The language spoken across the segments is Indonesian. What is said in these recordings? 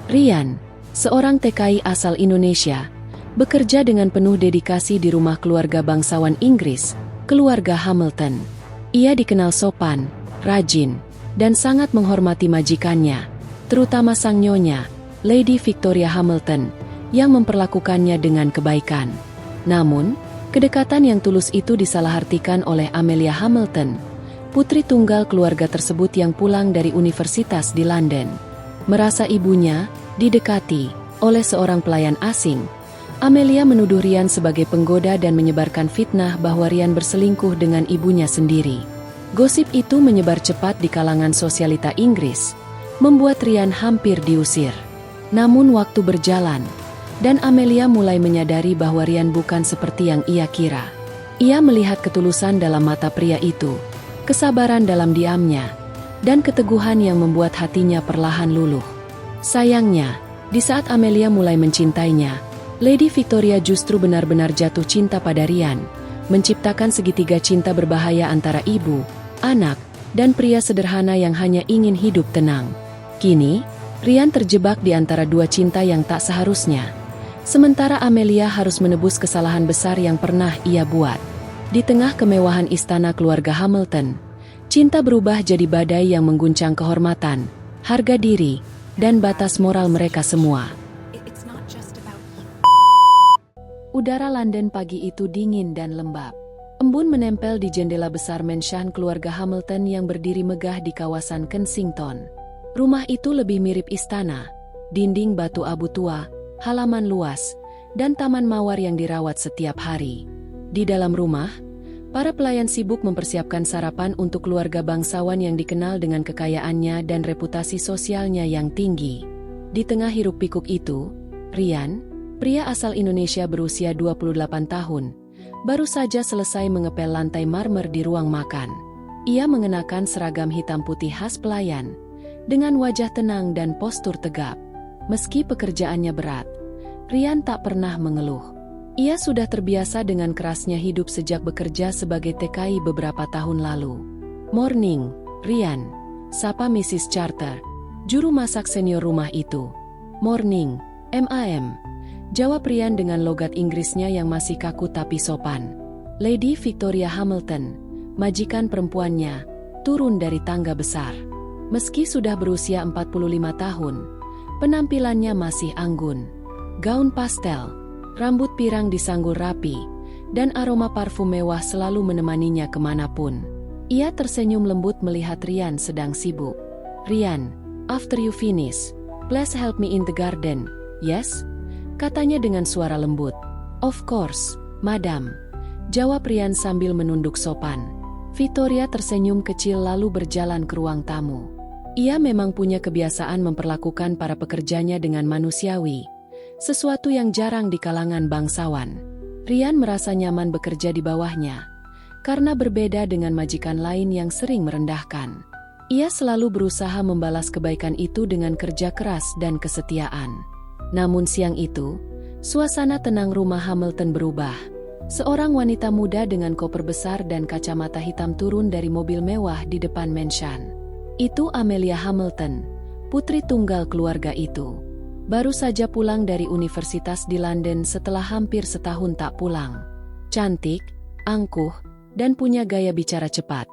Rian, seorang TKI asal Indonesia, bekerja dengan penuh dedikasi di rumah keluarga bangsawan Inggris, keluarga Hamilton. Ia dikenal sopan, rajin, dan sangat menghormati majikannya, terutama sang nyonya, Lady Victoria Hamilton, yang memperlakukannya dengan kebaikan. Namun, kedekatan yang tulus itu disalahartikan oleh Amelia Hamilton, putri tunggal keluarga tersebut yang pulang dari universitas di London. Merasa ibunya didekati oleh seorang pelayan asing, Amelia menuduh Rian sebagai penggoda dan menyebarkan fitnah bahwa Rian berselingkuh dengan ibunya sendiri. Gosip itu menyebar cepat di kalangan sosialita Inggris, membuat Rian hampir diusir. Namun waktu berjalan, dan Amelia mulai menyadari bahwa Rian bukan seperti yang ia kira. Ia melihat ketulusan dalam mata pria itu, kesabaran dalam diamnya, dan keteguhan yang membuat hatinya perlahan luluh. Sayangnya, di saat Amelia mulai mencintainya, Lady Victoria justru benar-benar jatuh cinta pada Rian, menciptakan segitiga cinta berbahaya antara ibu, anak, dan pria sederhana yang hanya ingin hidup tenang. Kini, Rian terjebak di antara dua cinta yang tak seharusnya. Sementara Amelia harus menebus kesalahan besar yang pernah ia buat. Di tengah kemewahan istana keluarga Hamilton, cinta berubah jadi badai yang mengguncang kehormatan, harga diri, dan batas moral mereka semua. Udara London pagi itu dingin dan lembab. Embun menempel di jendela besar mansion keluarga Hamilton yang berdiri megah di kawasan Kensington. Rumah itu lebih mirip istana, dinding batu abu tua, halaman luas, dan taman mawar yang dirawat setiap hari. Di dalam rumah, para pelayan sibuk mempersiapkan sarapan untuk keluarga bangsawan yang dikenal dengan kekayaannya dan reputasi sosialnya yang tinggi. Di tengah hiruk-pikuk itu, Rian, pria asal Indonesia berusia 28 tahun, baru saja selesai mengepel lantai marmer di ruang makan. Ia mengenakan seragam hitam putih khas pelayan, dengan wajah tenang dan postur tegap. Meski pekerjaannya berat, Rian tak pernah mengeluh. Ia sudah terbiasa dengan kerasnya hidup sejak bekerja sebagai TKI beberapa tahun lalu. "Morning, Rian," sapa Mrs. Charter, juru masak senior rumah itu. "Morning, Mam," jawab Rian dengan logat Inggrisnya yang masih kaku tapi sopan. Lady Victoria Hamilton, majikan perempuannya, turun dari tangga besar. Meski sudah berusia 45 tahun, penampilannya masih anggun. Gaun pastel, rambut pirang disanggul rapi, dan aroma parfum mewah selalu menemaninya kemanapun. Ia tersenyum lembut melihat Rian sedang sibuk. "Rian, after you finish, please help me in the garden, yes?" katanya dengan suara lembut. "Of course, madam," jawab Rian sambil menunduk sopan. Victoria tersenyum kecil lalu berjalan ke ruang tamu. Ia memang punya kebiasaan memperlakukan para pekerjanya dengan manusiawi, sesuatu yang jarang di kalangan bangsawan. Rian merasa nyaman bekerja di bawahnya, karena berbeda dengan majikan lain yang sering merendahkan. Ia selalu berusaha membalas kebaikan itu dengan kerja keras dan kesetiaan. Namun siang itu, suasana tenang rumah Hamilton berubah. Seorang wanita muda dengan koper besar dan kacamata hitam turun dari mobil mewah di depan mansion. Itu Amelia Hamilton, putri tunggal keluarga itu. Baru saja pulang dari universitas di London setelah hampir setahun tak pulang. Cantik, angkuh, dan punya gaya bicara cepat,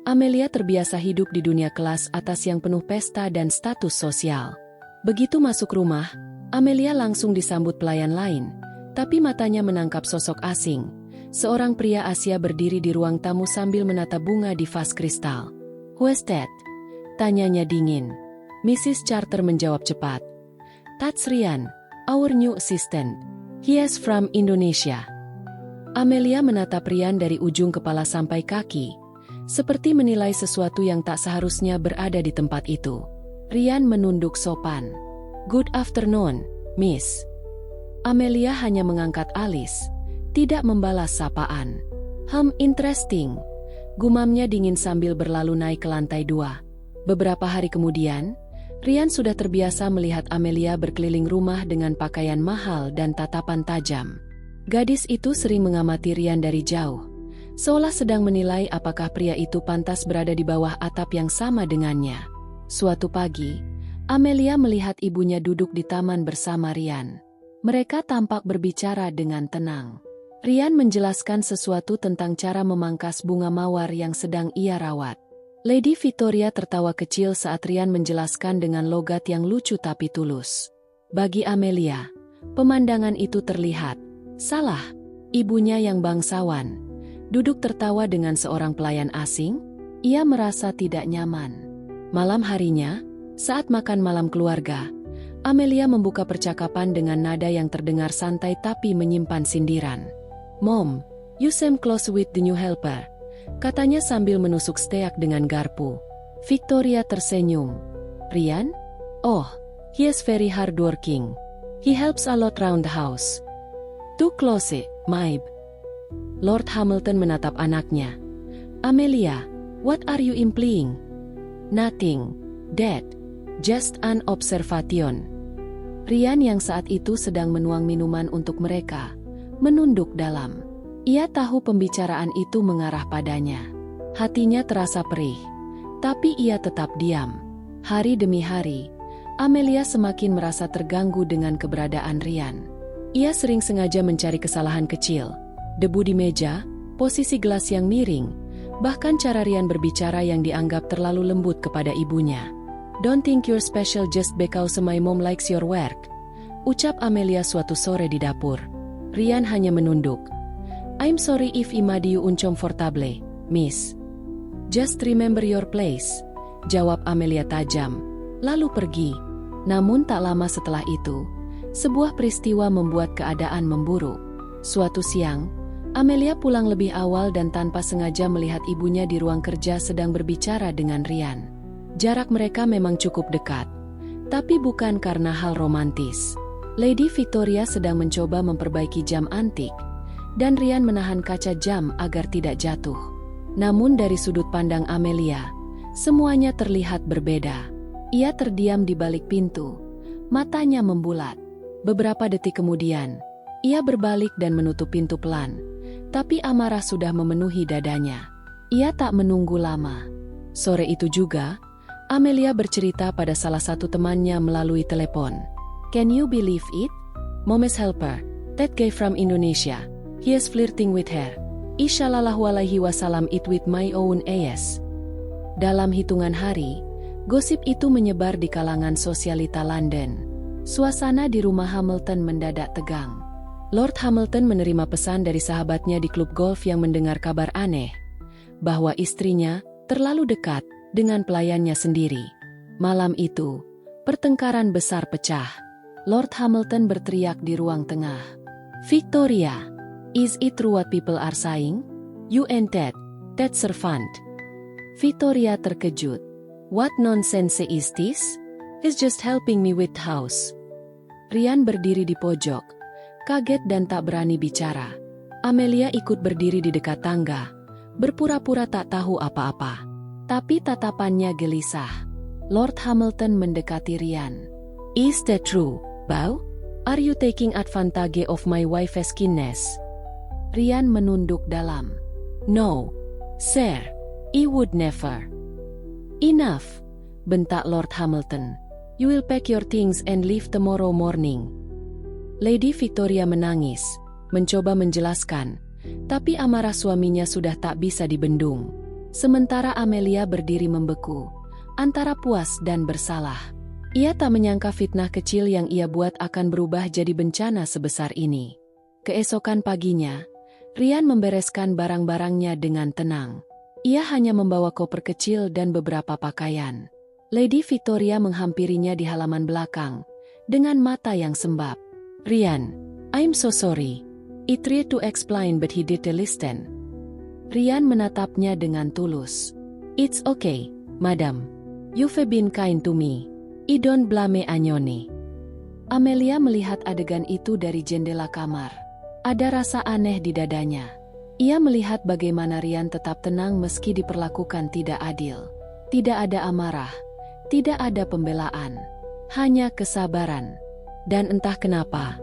Amelia terbiasa hidup di dunia kelas atas yang penuh pesta dan status sosial. Begitu masuk rumah, Amelia langsung disambut pelayan lain, tapi matanya menangkap sosok asing. Seorang pria Asia berdiri di ruang tamu sambil menata bunga di vas kristal. "Who is that?" tanyanya dingin. Mrs. Charter menjawab cepat. "That's Rian, our new assistant. He is from Indonesia." Amelia menatap Rian dari ujung kepala sampai kaki, seperti menilai sesuatu yang tak seharusnya berada di tempat itu. Rian menunduk sopan. "Good afternoon, Miss." Amelia hanya mengangkat alis, tidak membalas sapaan. Interesting," gumamnya dingin sambil berlalu naik ke lantai 2. Beberapa hari kemudian, Rian sudah terbiasa melihat Amelia berkeliling rumah dengan pakaian mahal dan tatapan tajam. Gadis itu sering mengamati Rian dari jauh, seolah sedang menilai apakah pria itu pantas berada di bawah atap yang sama dengannya. Suatu pagi, Amelia melihat ibunya duduk di taman bersama Ryan. Mereka tampak berbicara dengan tenang. Ryan menjelaskan sesuatu tentang cara memangkas bunga mawar yang sedang ia rawat. Lady Victoria tertawa kecil saat Ryan menjelaskan dengan logat yang lucu tapi tulus. Bagi Amelia, pemandangan itu terlihat salah. Ibunya yang bangsawan duduk tertawa dengan seorang pelayan asing. Ia merasa tidak nyaman. Malam harinya, saat makan malam keluarga, Amelia membuka percakapan dengan nada yang terdengar santai tapi menyimpan sindiran. "Mom, you seem close with the new helper," katanya sambil menusuk steak dengan garpu. Victoria tersenyum. "Ryan? Oh, he is very hardworking. He helps a lot round the house." "Too close, Maib." Lord Hamilton menatap anaknya. "Amelia, what are you implying?" "Nothing, Dad. Just an observation." Ryan yang saat itu sedang menuang minuman untuk mereka, menunduk dalam. Ia tahu pembicaraan itu mengarah padanya. Hatinya terasa perih, tapi ia tetap diam. Hari demi hari, Amelia semakin merasa terganggu dengan keberadaan Ryan. Ia sering sengaja mencari kesalahan kecil, debu di meja, posisi gelas yang miring, bahkan cara Ryan berbicara yang dianggap terlalu lembut kepada ibunya. "Don't think you're special just because my mom likes your work," ucap Amelia suatu sore di dapur. Ryan hanya menunduk. "I'm sorry if I made you uncomfortable, miss." "Just remember your place," jawab Amelia tajam, lalu pergi. Namun tak lama setelah itu, sebuah peristiwa membuat keadaan memburuk. Suatu siang, Amelia pulang lebih awal dan tanpa sengaja melihat ibunya di ruang kerja sedang berbicara dengan Ryan. Jarak mereka memang cukup dekat, tapi bukan karena hal romantis. Lady Victoria sedang mencoba memperbaiki jam antik, dan Ryan menahan kaca jam agar tidak jatuh. Namun dari sudut pandang Amelia, semuanya terlihat berbeda. Ia terdiam di balik pintu, matanya membulat. Beberapa detik kemudian, ia berbalik dan menutup pintu pelan, tapi amarah sudah memenuhi dadanya. Ia tak menunggu lama. Sore itu juga, Amelia bercerita pada salah satu temannya melalui telepon. "Can you believe it? Mom's helper, that guy from Indonesia, he is flirting with her. Wasallam it with my own AS." Dalam hitungan hari, gosip itu menyebar di kalangan sosialita London. Suasana di rumah Hamilton mendadak tegang. Lord Hamilton menerima pesan dari sahabatnya di klub golf yang mendengar kabar aneh, bahwa istrinya terlalu dekat dengan pelayannya sendiri. Malam itu, pertengkaran besar pecah. Lord Hamilton berteriak di ruang tengah. "Victoria, is it true what people are saying? You and that servant." Victoria terkejut. "What nonsense is this? He's just helping me with house." Ryan berdiri di pojok, kaget dan tak berani bicara. Amelia ikut berdiri di dekat tangga, berpura-pura tak tahu apa-apa. Tapi tatapannya gelisah. Lord Hamilton mendekati Ryan. "Is that true, Beau? Are you taking advantage of my wife's kindness?" Ryan menunduk dalam. "No, sir. I would never." "Enough," bentak Lord Hamilton. "You will pack your things and leave tomorrow morning." Lady Victoria menangis, mencoba menjelaskan, tapi amarah suaminya sudah tak bisa dibendung. Sementara Amelia berdiri membeku, antara puas dan bersalah. Ia tak menyangka fitnah kecil yang ia buat akan berubah jadi bencana sebesar ini. Keesokan paginya, Ryan membereskan barang-barangnya dengan tenang. Ia hanya membawa koper kecil dan beberapa pakaian. Lady Victoria menghampirinya di halaman belakang, dengan mata yang sembab. "Ryan, I'm so sorry. I tried to explain but he didn't listen." Ryan menatapnya dengan tulus. "It's okay, madam. You've been kind to me. I don't blame anyone." Amelia melihat adegan itu dari jendela kamar. Ada rasa aneh di dadanya. Ia melihat bagaimana Ryan tetap tenang meski diperlakukan tidak adil. Tidak ada amarah, tidak ada pembelaan, hanya kesabaran. Dan entah kenapa,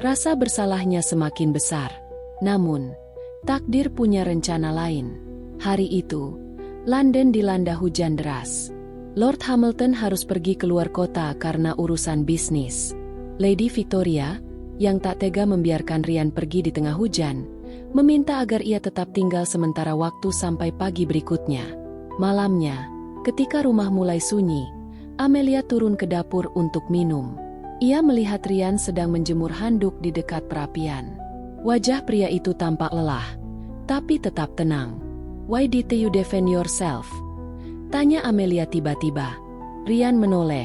rasa bersalahnya semakin besar. Namun, takdir punya rencana lain. Hari itu, London dilanda hujan deras. Lord Hamilton harus pergi keluar kota karena urusan bisnis. Lady Victoria, yang tak tega membiarkan Ryan pergi di tengah hujan, meminta agar ia tetap tinggal sementara waktu sampai pagi berikutnya. Malamnya, ketika rumah mulai sunyi, Amelia turun ke dapur untuk minum. Ia melihat Ryan sedang menjemur handuk di dekat perapian. Wajah pria itu tampak lelah, tapi tetap tenang. "Why did you defend yourself?" tanya Amelia tiba-tiba. Ryan menoleh,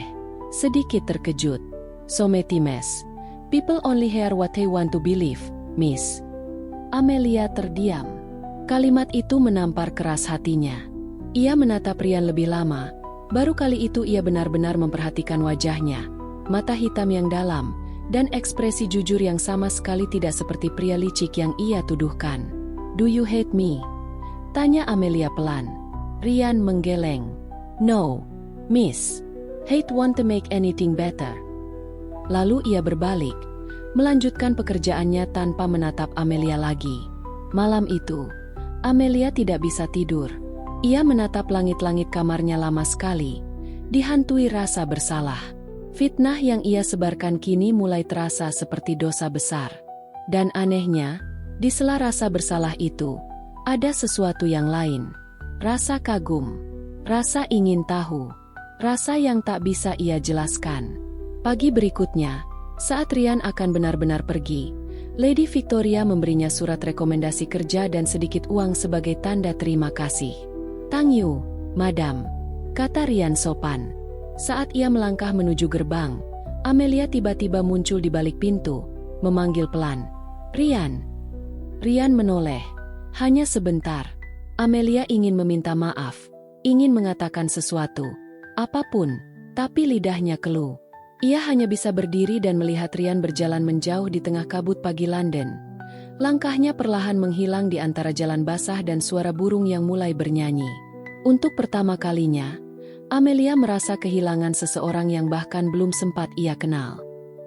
sedikit terkejut. "So many mess. People only hear what they want to believe, miss." Amelia terdiam. Kalimat itu menampar keras hatinya. Ia menatap Ryan lebih lama. Baru kali itu ia benar-benar memperhatikan wajahnya. Mata hitam yang dalam, dan ekspresi jujur yang sama sekali tidak seperti pria licik yang ia tuduhkan. "Do you hate me?" tanya Amelia pelan. Ryan menggeleng. "No, miss. Hate won't make anything better." Lalu ia berbalik, melanjutkan pekerjaannya tanpa menatap Amelia lagi. Malam itu, Amelia tidak bisa tidur. Ia menatap langit-langit kamarnya lama sekali, dihantui rasa bersalah. Fitnah yang ia sebarkan kini mulai terasa seperti dosa besar. Dan anehnya, di sela rasa bersalah itu, ada sesuatu yang lain. Rasa kagum, rasa ingin tahu, rasa yang tak bisa ia jelaskan. Pagi berikutnya, saat Ryan akan benar-benar pergi, Lady Victoria memberinya surat rekomendasi kerja dan sedikit uang sebagai tanda terima kasih. "Thank you, madam," kata Ryan sopan. Saat ia melangkah menuju gerbang, Amelia tiba-tiba muncul di balik pintu, memanggil pelan. "Ryan." Ryan menoleh. Hanya sebentar. Amelia ingin meminta maaf, ingin mengatakan sesuatu, apapun, tapi lidahnya keluh. Ia hanya bisa berdiri dan melihat Ryan berjalan menjauh di tengah kabut pagi London. Langkahnya perlahan menghilang di antara jalan basah dan suara burung yang mulai bernyanyi. Untuk pertama kalinya, Amelia merasa kehilangan seseorang yang bahkan belum sempat ia kenal.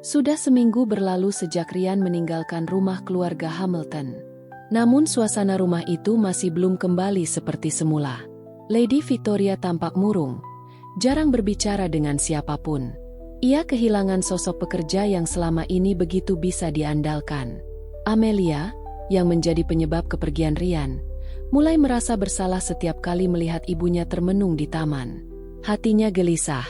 Sudah seminggu berlalu sejak Ryan meninggalkan rumah keluarga Hamilton. Namun suasana rumah itu masih belum kembali seperti semula. Lady Victoria tampak murung, jarang berbicara dengan siapapun. Ia kehilangan sosok pekerja yang selama ini begitu bisa diandalkan. Amelia, yang menjadi penyebab kepergian Ryan, mulai merasa bersalah setiap kali melihat ibunya termenung di taman. Hatinya gelisah,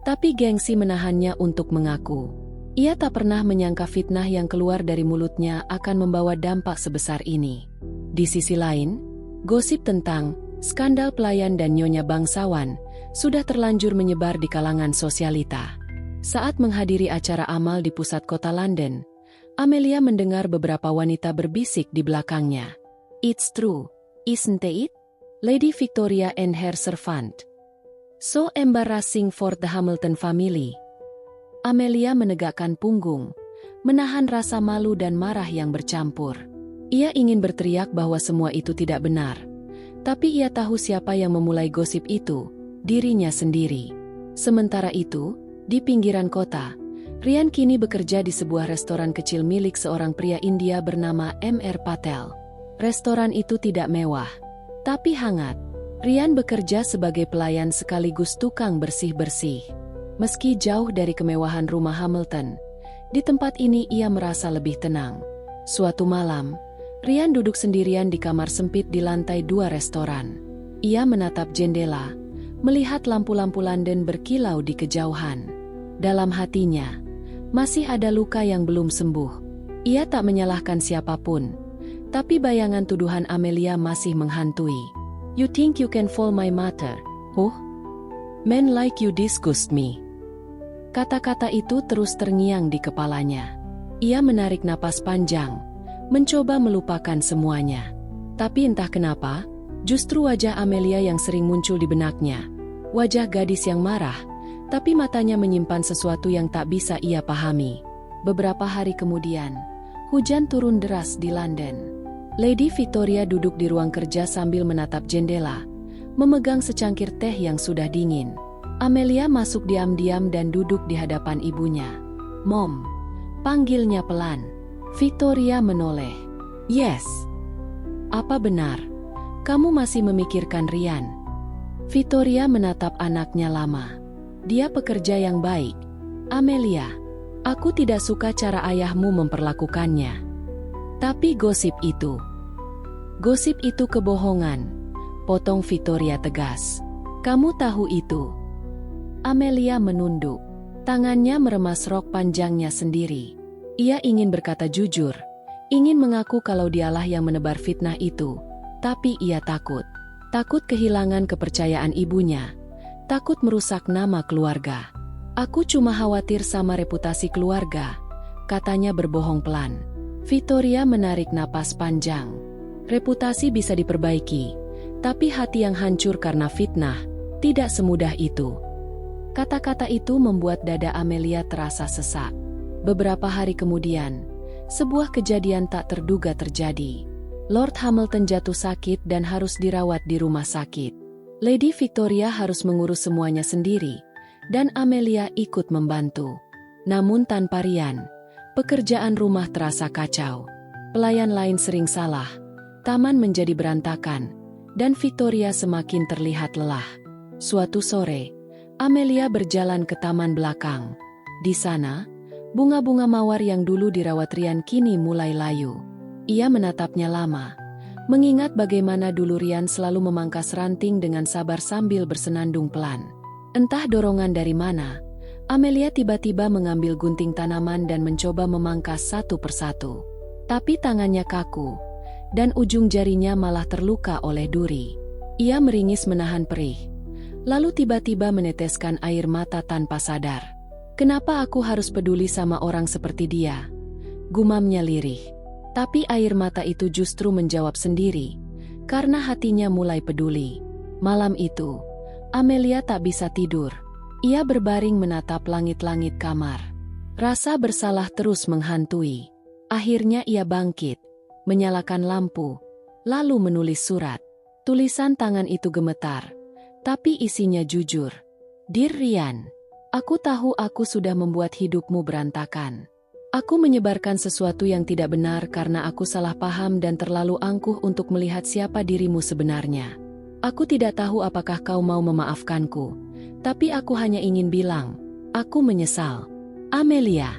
tapi gengsi menahannya untuk mengaku. Ia tak pernah menyangka fitnah yang keluar dari mulutnya akan membawa dampak sebesar ini. Di sisi lain, gosip tentang skandal pelayan dan nyonya bangsawan sudah terlanjur menyebar di kalangan sosialita. Saat menghadiri acara amal di pusat kota London, Amelia mendengar beberapa wanita berbisik di belakangnya. "It's true, isn't it? Lady Victoria and her servant. So embarrassing for the Hamilton family." Amelia menegakkan punggung, menahan rasa malu dan marah yang bercampur. Ia ingin berteriak bahwa semua itu tidak benar, tapi ia tahu siapa yang memulai gosip itu, dirinya sendiri. Sementara itu, di pinggiran kota, Ryan kini bekerja di sebuah restoran kecil milik seorang pria India bernama M.R. Patel. Restoran itu tidak mewah, tapi hangat. Ryan bekerja sebagai pelayan sekaligus tukang bersih-bersih. Meski jauh dari kemewahan rumah Hamilton, di tempat ini ia merasa lebih tenang. Suatu malam, Ryan duduk sendirian di kamar sempit di lantai 2 restoran. Ia menatap jendela, melihat lampu-lampu London berkilau di kejauhan. Dalam hatinya, masih ada luka yang belum sembuh. Ia tak menyalahkan siapapun, tapi bayangan tuduhan Amelia masih menghantui. "You think you can fool my mother, huh? Men like you disgust me." Kata-kata itu terus terngiang di kepalanya. Ia menarik napas panjang, mencoba melupakan semuanya. Tapi entah kenapa, justru wajah Amelia yang sering muncul di benaknya. Wajah gadis yang marah, tapi matanya menyimpan sesuatu yang tak bisa ia pahami. Beberapa hari kemudian, hujan turun deras di London. Lady Victoria duduk di ruang kerja sambil menatap jendela, memegang secangkir teh yang sudah dingin. Amelia masuk diam-diam dan duduk di hadapan ibunya. "Mom," panggilnya pelan. Victoria menoleh. "Yes." "Apa benar? Kamu masih memikirkan Ryan?" Victoria menatap anaknya lama. Dia pekerja yang baik. Amelia, aku tidak suka cara ayahmu memperlakukannya. Tapi gosip itu kebohongan, potong Victoria tegas. Kamu tahu itu? Amelia menunduk. Tangannya meremas rok panjangnya sendiri. Ia ingin berkata jujur, ingin mengaku kalau dialah yang menebar fitnah itu. Tapi ia takut. Takut kehilangan kepercayaan ibunya. Takut merusak nama keluarga. Aku cuma khawatir sama reputasi keluarga, katanya berbohong pelan. Victoria menarik napas panjang. Reputasi bisa diperbaiki, tapi hati yang hancur karena fitnah, tidak semudah itu. Kata-kata itu membuat dada Amelia terasa sesak. Beberapa hari kemudian, sebuah kejadian tak terduga terjadi. Lord Hamilton jatuh sakit dan harus dirawat di rumah sakit. Lady Victoria harus mengurus semuanya sendiri, dan Amelia ikut membantu. Namun tanpa Ryan, pekerjaan rumah terasa kacau. Pelayan lain sering salah, taman menjadi berantakan, dan Victoria semakin terlihat lelah. Suatu sore, Amelia berjalan ke taman belakang. Di sana, bunga-bunga mawar yang dulu dirawat Ryan kini mulai layu. Ia menatapnya lama, mengingat bagaimana dulu Ryan selalu memangkas ranting dengan sabar sambil bersenandung pelan. Entah dorongan dari mana, Amelia tiba-tiba mengambil gunting tanaman dan mencoba memangkas satu persatu. Tapi tangannya kaku, dan ujung jarinya malah terluka oleh duri. Ia meringis menahan perih, lalu tiba-tiba meneteskan air mata tanpa sadar. Kenapa aku harus peduli sama orang seperti dia? Gumamnya lirih. Tapi air mata itu justru menjawab sendiri, karena hatinya mulai peduli. Malam itu, Amelia tak bisa tidur. Ia berbaring menatap langit-langit kamar. Rasa bersalah terus menghantui. Akhirnya ia bangkit, menyalakan lampu, lalu menulis surat. Tulisan tangan itu gemetar, tapi isinya jujur. Dear Ryan, aku tahu aku sudah membuat hidupmu berantakan. Aku menyebarkan sesuatu yang tidak benar karena aku salah paham dan terlalu angkuh untuk melihat siapa dirimu sebenarnya. Aku tidak tahu apakah kau mau memaafkanku, tapi aku hanya ingin bilang, aku menyesal. Amelia.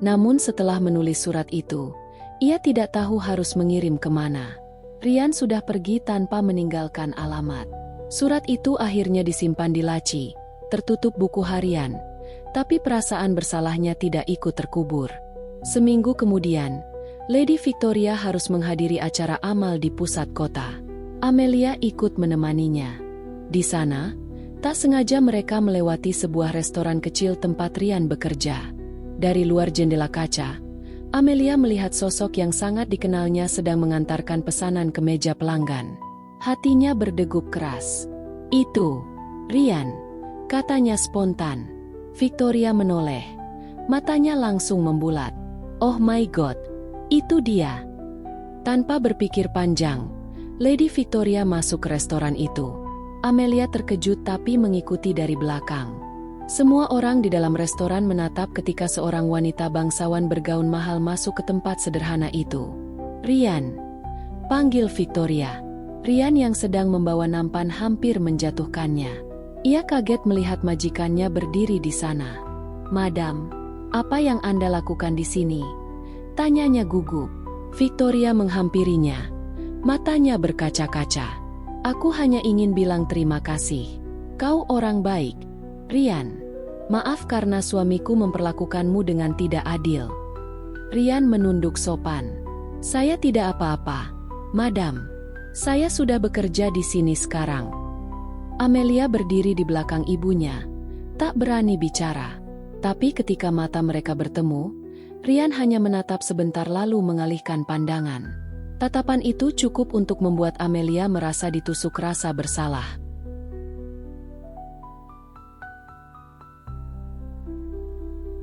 Namun setelah menulis surat itu, ia tidak tahu harus mengirim kemana. Ryan sudah pergi tanpa meninggalkan alamat. Surat itu akhirnya disimpan di laci, tertutup buku harian. Tapi perasaan bersalahnya tidak ikut terkubur. Seminggu kemudian, Lady Victoria harus menghadiri acara amal di pusat kota. Amelia ikut menemaninya. Di sana, tak sengaja mereka melewati sebuah restoran kecil tempat Ryan bekerja. Dari luar jendela kaca, Amelia melihat sosok yang sangat dikenalnya sedang mengantarkan pesanan ke meja pelanggan. Hatinya berdegup keras. Itu, Ryan, katanya spontan. Victoria menoleh. Matanya langsung membulat. Oh my God, itu dia. Tanpa berpikir panjang, Lady Victoria masuk ke restoran itu. Amelia terkejut tapi mengikuti dari belakang. Semua orang di dalam restoran menatap ketika seorang wanita bangsawan bergaun mahal masuk ke tempat sederhana itu. Ryan, panggil Victoria. Ryan yang sedang membawa nampan hampir menjatuhkannya. Ia kaget melihat majikannya berdiri di sana. Madam, apa yang Anda lakukan di sini? Tanyanya gugup. Victoria menghampirinya. Matanya berkaca-kaca. Aku hanya ingin bilang terima kasih. Kau orang baik. Ryan, maaf karena suamiku memperlakukanmu dengan tidak adil. Ryan menunduk sopan. Saya tidak apa-apa, Madam. Saya sudah bekerja di sini sekarang. Amelia berdiri di belakang ibunya, tak berani bicara. Tapi ketika mata mereka bertemu, Ryan hanya menatap sebentar lalu mengalihkan pandangan. Tatapan itu cukup untuk membuat Amelia merasa ditusuk rasa bersalah.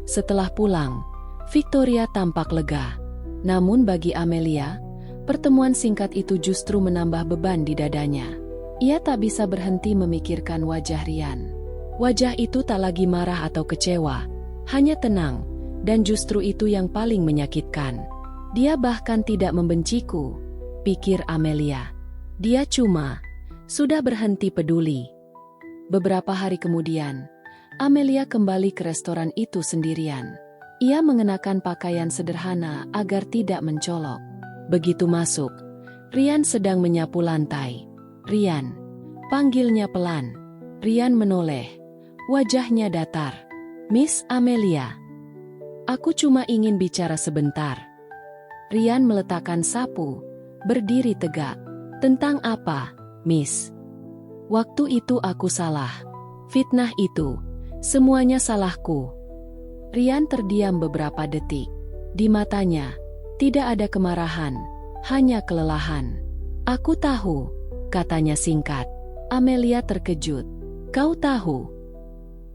Setelah pulang, Victoria tampak lega. Namun bagi Amelia, pertemuan singkat itu justru menambah beban di dadanya. Ia tak bisa berhenti memikirkan wajah Ryan. Wajah itu tak lagi marah atau kecewa, hanya tenang, dan justru itu yang paling menyakitkan. Dia bahkan tidak membenciku, pikir Amelia. Dia cuma Sudah berhenti peduli. Beberapa hari kemudian, Amelia kembali ke restoran itu sendirian. Ia mengenakan pakaian sederhana agar tidak mencolok. Begitu masuk, Rian sedang menyapu lantai. "Rian," panggilnya pelan. Rian menoleh. Wajahnya datar. "Miss Amelia, aku cuma ingin bicara sebentar." Rian meletakkan sapu, berdiri tegak. "Tentang apa, Miss?" "Waktu itu aku salah. Fitnah itu, semuanya salahku." Rian terdiam beberapa detik. Di matanya, tidak ada kemarahan, hanya kelelahan. "Aku tahu," katanya singkat. Amelia terkejut. "Kau tahu?"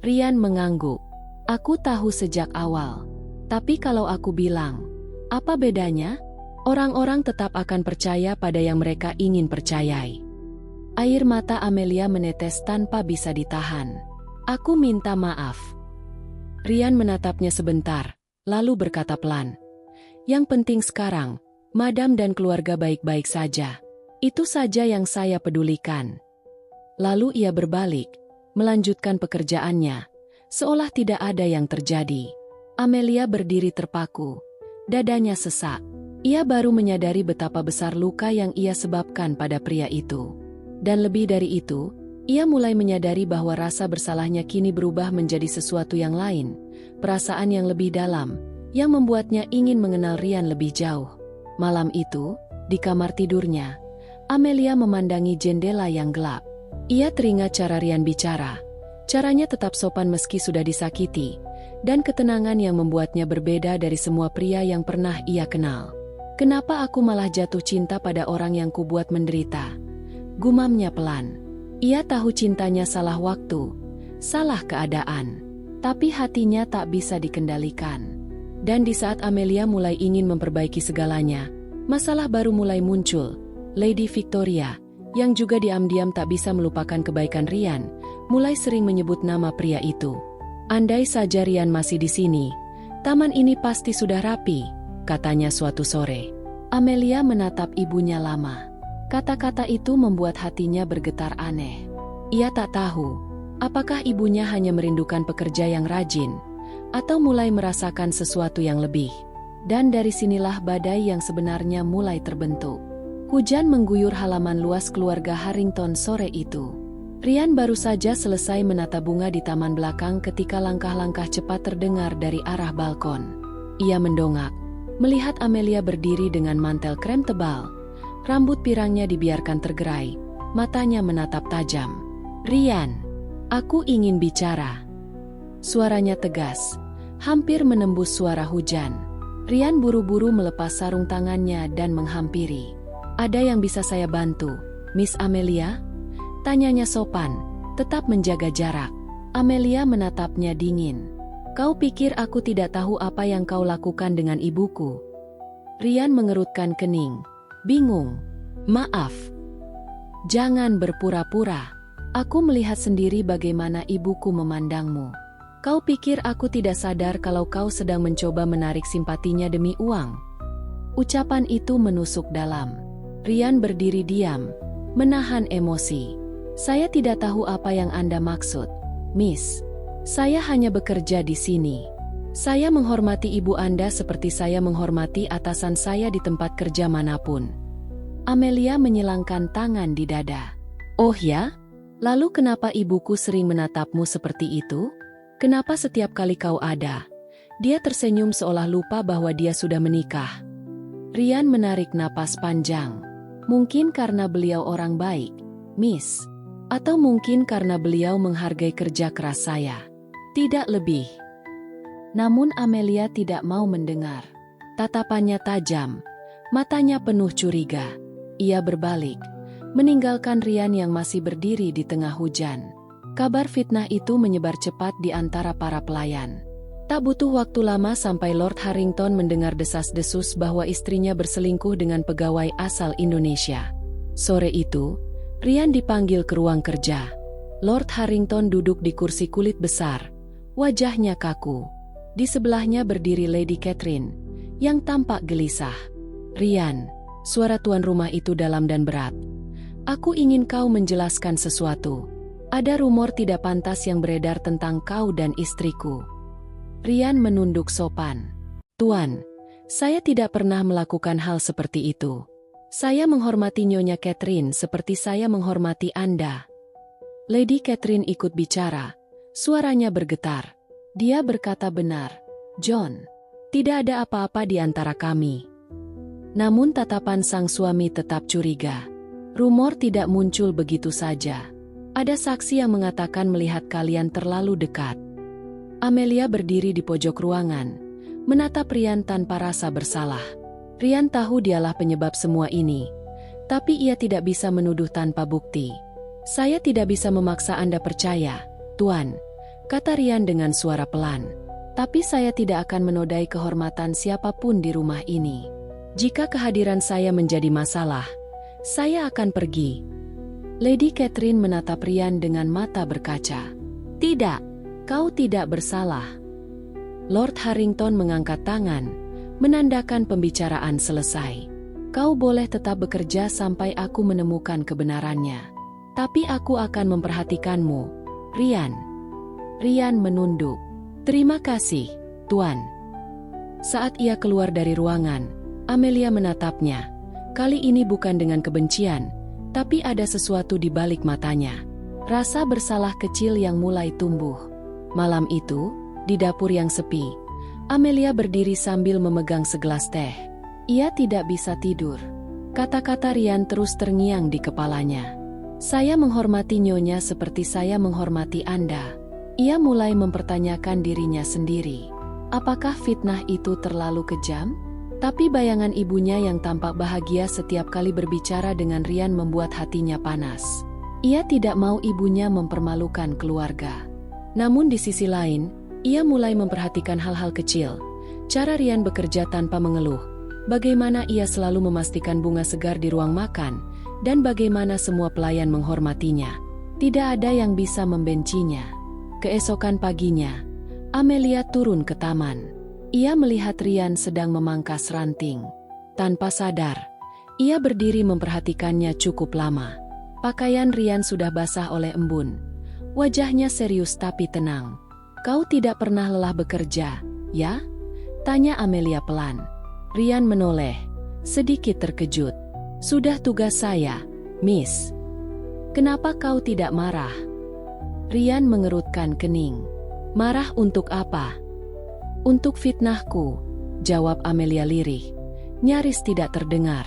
Rian mengangguk. "Aku tahu sejak awal. Tapi kalau aku bilang, apa bedanya? Orang-orang tetap akan percaya pada yang mereka ingin percayai." Air mata Amelia menetes tanpa bisa ditahan. "Aku minta maaf." Rian menatapnya sebentar, lalu berkata pelan, "Yang penting sekarang, Madam dan keluarga baik-baik saja. Itu saja yang saya pedulikan." Lalu ia berbalik, melanjutkan pekerjaannya, seolah tidak ada yang terjadi. Amelia berdiri terpaku, dadanya sesak. Ia baru menyadari betapa besar luka yang ia sebabkan pada pria itu. Dan lebih dari itu, ia mulai menyadari bahwa rasa bersalahnya kini berubah menjadi sesuatu yang lain, perasaan yang lebih dalam, yang membuatnya ingin mengenal Rian lebih jauh. Malam itu, di kamar tidurnya, Amelia memandangi jendela yang gelap. Ia teringat cara Rian bicara. Caranya tetap sopan meski sudah disakiti, dan ketenangan yang membuatnya berbeda dari semua pria yang pernah ia kenal. "Kenapa aku malah jatuh cinta pada orang yang kubuat menderita?" gumamnya pelan. Ia tahu cintanya salah waktu, salah keadaan, tapi hatinya tak bisa dikendalikan. Dan di saat Amelia mulai ingin memperbaiki segalanya, masalah baru mulai muncul. Lady Victoria, yang juga diam-diam tak bisa melupakan kebaikan Rian, mulai sering menyebut nama pria itu. "Andai saja Rian masih di sini, taman ini pasti sudah rapi," katanya suatu sore. Amelia menatap ibunya lama. Kata-kata itu membuat hatinya bergetar aneh. Ia tak tahu, apakah ibunya hanya merindukan pekerja yang rajin, atau mulai merasakan sesuatu yang lebih. Dan dari sinilah badai yang sebenarnya mulai terbentuk. Hujan mengguyur halaman luas keluarga Harrington sore itu. Rian baru saja selesai menata bunga di taman belakang ketika langkah-langkah cepat terdengar dari arah balkon. Ia mendongak, melihat Amelia berdiri dengan mantel krem tebal. Rambut pirangnya dibiarkan tergerai, matanya menatap tajam. "Rian, aku ingin bicara." Suaranya tegas, hampir menembus suara hujan. Rian buru-buru melepas sarung tangannya dan menghampiri. "Ada yang bisa saya bantu, Miss Amelia?" tanyanya sopan, tetap menjaga jarak. Amelia menatapnya dingin. "Kau pikir aku tidak tahu apa yang kau lakukan dengan ibuku?" Rian mengerutkan kening, bingung. "Maaf. Jangan berpura-pura. Aku melihat sendiri bagaimana ibuku memandangmu. Kau pikir aku tidak sadar kalau kau sedang mencoba menarik simpatinya demi uang?" Ucapan itu menusuk dalam. Rian berdiri diam, menahan emosi. "Saya tidak tahu apa yang Anda maksud, Miss. Saya hanya bekerja di sini. Saya menghormati ibu Anda seperti saya menghormati atasan saya di tempat kerja manapun." Amelia menyilangkan tangan di dada. "Oh ya? Lalu kenapa ibuku sering menatapmu seperti itu? Kenapa setiap kali kau ada, dia tersenyum seolah lupa bahwa dia sudah menikah?" Rian menarik napas panjang. "Mungkin karena beliau orang baik, Miss. Atau mungkin karena beliau menghargai kerja keras saya. Tidak lebih." Namun Amelia tidak mau mendengar. Tatapannya tajam, matanya penuh curiga. Ia berbalik, meninggalkan Rian yang masih berdiri di tengah hujan. Kabar fitnah itu menyebar cepat di antara para pelayan. Tak butuh waktu lama sampai Lord Harrington mendengar desas-desus bahwa istrinya berselingkuh dengan pegawai asal Indonesia. Sore itu, Rian dipanggil ke ruang kerja. Lord Harrington duduk di kursi kulit besar, wajahnya kaku. Di sebelahnya berdiri Lady Catherine, yang tampak gelisah. "Rian," suara tuan rumah itu dalam dan berat. Aku ingin kau menjelaskan sesuatu. Ada rumor tidak pantas yang beredar tentang kau dan istriku. Rian menunduk sopan. Tuan, saya tidak pernah melakukan hal seperti itu. Saya menghormati Nyonya Catherine seperti saya menghormati Anda. Lady Catherine ikut bicara. Suaranya bergetar. Dia berkata benar. John, tidak ada apa-apa di antara kami. Namun tatapan sang suami tetap curiga. Rumor tidak muncul begitu saja. Ada saksi yang mengatakan melihat kalian terlalu dekat. Amelia berdiri di pojok ruangan, menatap Rian tanpa rasa bersalah. Rian tahu dialah penyebab semua ini, tapi ia tidak bisa menuduh tanpa bukti. Saya tidak bisa memaksa Anda percaya, Tuan, kata Rian dengan suara pelan. Tapi saya tidak akan menodai kehormatan siapapun di rumah ini. Jika kehadiran saya menjadi masalah, saya akan pergi. Lady Catherine menatap Rian dengan mata berkaca. Tidak, kau tidak bersalah. Lord Harrington mengangkat tangan, menandakan pembicaraan selesai. Kau boleh tetap bekerja sampai aku menemukan kebenarannya. Tapi aku akan memperhatikanmu, Rian. Rian menunduk. Terima kasih, Tuan. Saat ia keluar dari ruangan, Amelia menatapnya. Kali ini bukan dengan kebencian, tapi ada sesuatu di balik matanya. Rasa bersalah kecil yang mulai tumbuh. Malam itu, di dapur yang sepi, Amelia berdiri sambil memegang segelas teh. Ia tidak bisa tidur. Kata-kata Rian terus terngiang di kepalanya. Saya menghormati Nyonya seperti saya menghormati Anda. Ia mulai mempertanyakan dirinya sendiri. Apakah fitnah itu terlalu kejam? Tapi bayangan ibunya yang tampak bahagia setiap kali berbicara dengan Rian membuat hatinya panas. Ia tidak mau ibunya mempermalukan keluarga. Namun di sisi lain, ia mulai memperhatikan hal-hal kecil. Cara Rian bekerja tanpa mengeluh, bagaimana ia selalu memastikan bunga segar di ruang makan, dan bagaimana semua pelayan menghormatinya. Tidak ada yang bisa membencinya. Keesokan paginya, Amelia turun ke taman. Ia melihat Rian sedang memangkas ranting. Tanpa sadar, ia berdiri memperhatikannya cukup lama. Pakaian Rian sudah basah oleh embun. Wajahnya serius tapi tenang. Kau tidak pernah lelah bekerja, ya? Tanya Amelia pelan. Rian menoleh, sedikit terkejut. Sudah tugas saya, Miss. Kenapa kau tidak marah? Rian mengerutkan kening. Marah untuk apa? Untuk fitnahku, jawab Amelia lirih. Nyaris tidak terdengar.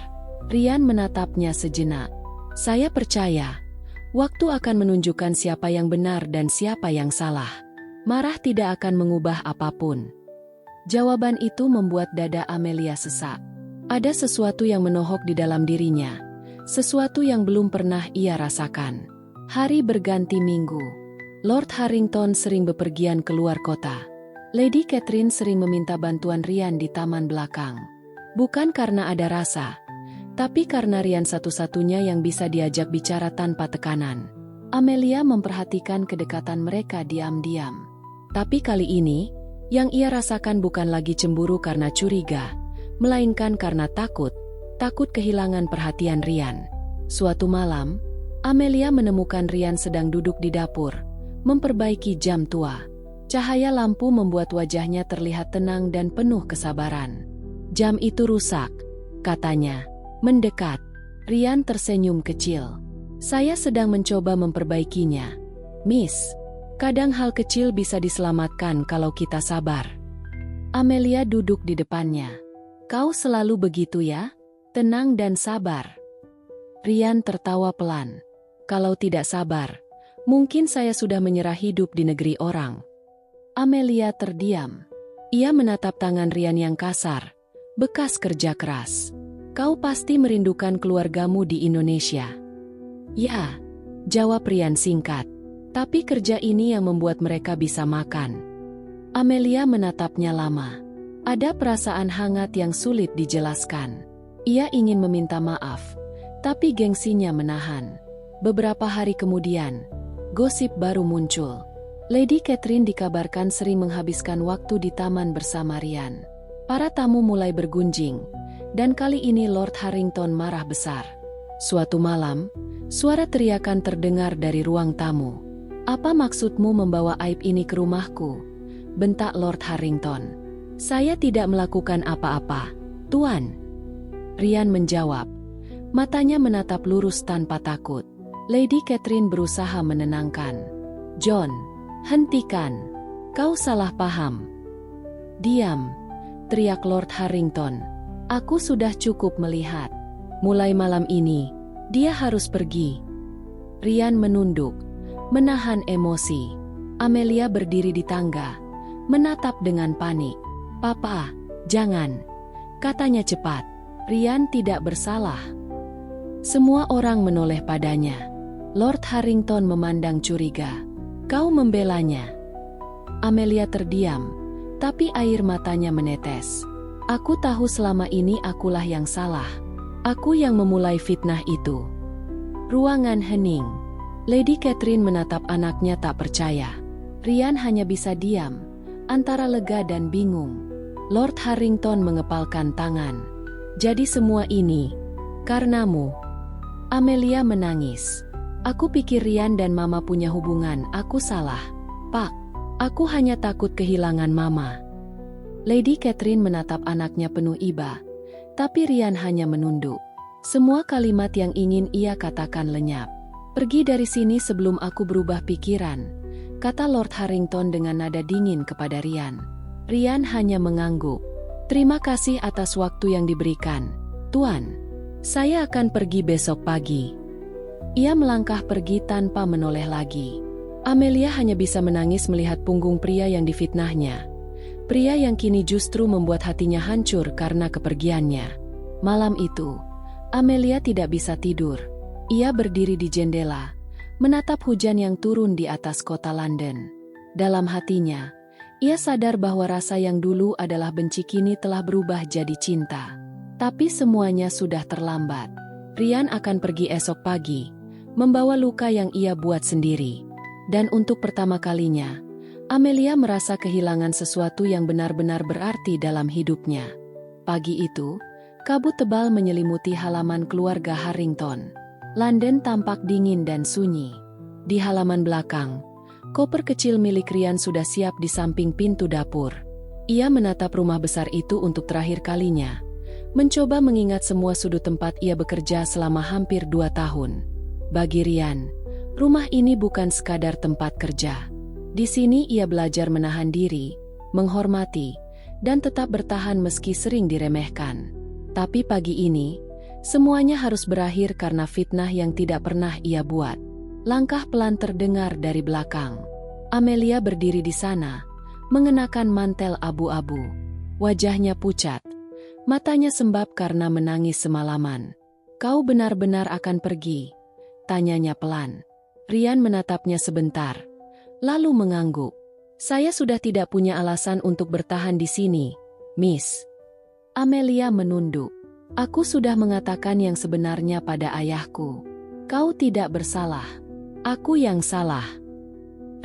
Rian menatapnya sejenak. Saya percaya, waktu akan menunjukkan siapa yang benar dan siapa yang salah. Marah tidak akan mengubah apapun. Jawaban itu membuat dada Amelia sesak. Ada sesuatu yang menohok di dalam dirinya. Sesuatu yang belum pernah ia rasakan. Hari berganti minggu. Lord Harrington sering bepergian keluar kota. Lady Catherine sering meminta bantuan Rian di taman belakang. Bukan karena ada rasa, tapi karena Rian satu-satunya yang bisa diajak bicara tanpa tekanan. Amelia memperhatikan kedekatan mereka diam-diam. Tapi kali ini, yang ia rasakan bukan lagi cemburu karena curiga, melainkan karena takut kehilangan perhatian Rian. Suatu malam, Amelia menemukan Rian sedang duduk di dapur, memperbaiki jam tua. Cahaya lampu membuat wajahnya terlihat tenang dan penuh kesabaran. Jam itu rusak, katanya. Mendekat. Rian tersenyum kecil. Saya sedang mencoba memperbaikinya. Miss, kadang hal kecil bisa diselamatkan kalau kita sabar. Amelia duduk di depannya. Kau selalu begitu ya? Tenang dan sabar. Rian tertawa pelan. Kalau tidak sabar, mungkin saya sudah menyerah hidup di negeri orang. Amelia terdiam. Ia menatap tangan Rian yang kasar, bekas kerja keras. Kau pasti merindukan keluargamu di Indonesia. Ya, jawab Rian singkat. Tapi kerja ini yang membuat mereka bisa makan. Amelia menatapnya lama. Ada perasaan hangat yang sulit dijelaskan. Ia ingin meminta maaf, tapi gengsinya menahan. Beberapa hari kemudian, gosip baru muncul. Lady Catherine dikabarkan sering menghabiskan waktu di taman bersama Rian. Para tamu mulai bergunjing, dan kali ini Lord Harrington marah besar. Suatu malam, Suara teriakan terdengar dari ruang tamu. "Apa maksudmu membawa aib ini ke rumahku?" bentak Lord Harrington. "Saya tidak melakukan apa-apa, Tuan." Ryan menjawab. Matanya menatap lurus tanpa takut. Lady Catherine berusaha menenangkan. "John, hentikan. Kau salah paham." "Diam," teriak Lord Harrington. "Aku sudah cukup melihat. Mulai malam ini, dia harus pergi." Ryan menunduk, menahan emosi. Amelia berdiri di tangga, menatap dengan panik. "Papa, jangan," katanya cepat. Ryan tidak bersalah. Semua orang menoleh padanya. Lord Harrington memandang curiga. "Kau membelanya?" Amelia terdiam, tapi air matanya menetes. "Aku tahu selama ini akulah yang salah. Aku yang memulai fitnah itu." Ruangan hening. Lady Catherine menatap anaknya tak percaya. Ryan hanya bisa diam, antara lega dan bingung. Lord Harrington mengepalkan tangan. "Jadi semua ini karenamu." Amelia menangis. "Aku pikir Ryan dan Mama punya hubungan, aku salah. Pak, aku hanya takut kehilangan Mama." Lady Catherine menatap anaknya penuh iba. Tapi Ryan hanya menunduk. Semua kalimat yang ingin ia katakan lenyap. "Pergi dari sini sebelum aku berubah pikiran," kata Lord Harrington dengan nada dingin kepada Ryan. Ryan hanya mengangguk. "Terima kasih atas waktu yang diberikan, Tuan. Saya akan pergi besok pagi." Ia melangkah pergi tanpa menoleh lagi. Amelia hanya bisa menangis melihat punggung pria yang difitnahnya. Pria yang kini justru membuat hatinya hancur karena kepergiannya. Malam itu, Amelia tidak bisa tidur. Ia berdiri di jendela, menatap hujan yang turun di atas kota London. Dalam hatinya, ia sadar bahwa rasa yang dulu adalah benci kini telah berubah jadi cinta. Tapi semuanya sudah terlambat. Ryan akan pergi esok pagi, membawa luka yang ia buat sendiri. Dan untuk pertama kalinya, Amelia merasa kehilangan sesuatu yang benar-benar berarti dalam hidupnya. Pagi itu, kabut tebal menyelimuti halaman keluarga Harrington. London tampak dingin dan sunyi. Di halaman belakang, koper kecil milik Ryan sudah siap di samping pintu dapur. Ia menatap rumah besar itu untuk terakhir kalinya, mencoba mengingat semua sudut tempat ia bekerja selama hampir 2 tahun. Bagi Ryan, rumah ini bukan sekadar tempat kerja. Di sini ia belajar menahan diri, menghormati, dan tetap bertahan meski sering diremehkan. Tapi pagi ini, semuanya harus berakhir karena fitnah yang tidak pernah ia buat. Langkah pelan terdengar dari belakang. Amelia berdiri di sana, mengenakan mantel abu-abu. Wajahnya pucat, matanya sembab karena menangis semalaman. "Kau benar-benar akan pergi?" tanyanya pelan. Ryan menatapnya sebentar, lalu mengangguk. "Saya sudah tidak punya alasan untuk bertahan di sini, Miss." Amelia menunduk. "Aku sudah mengatakan yang sebenarnya pada ayahku. Kau tidak bersalah. Aku yang salah."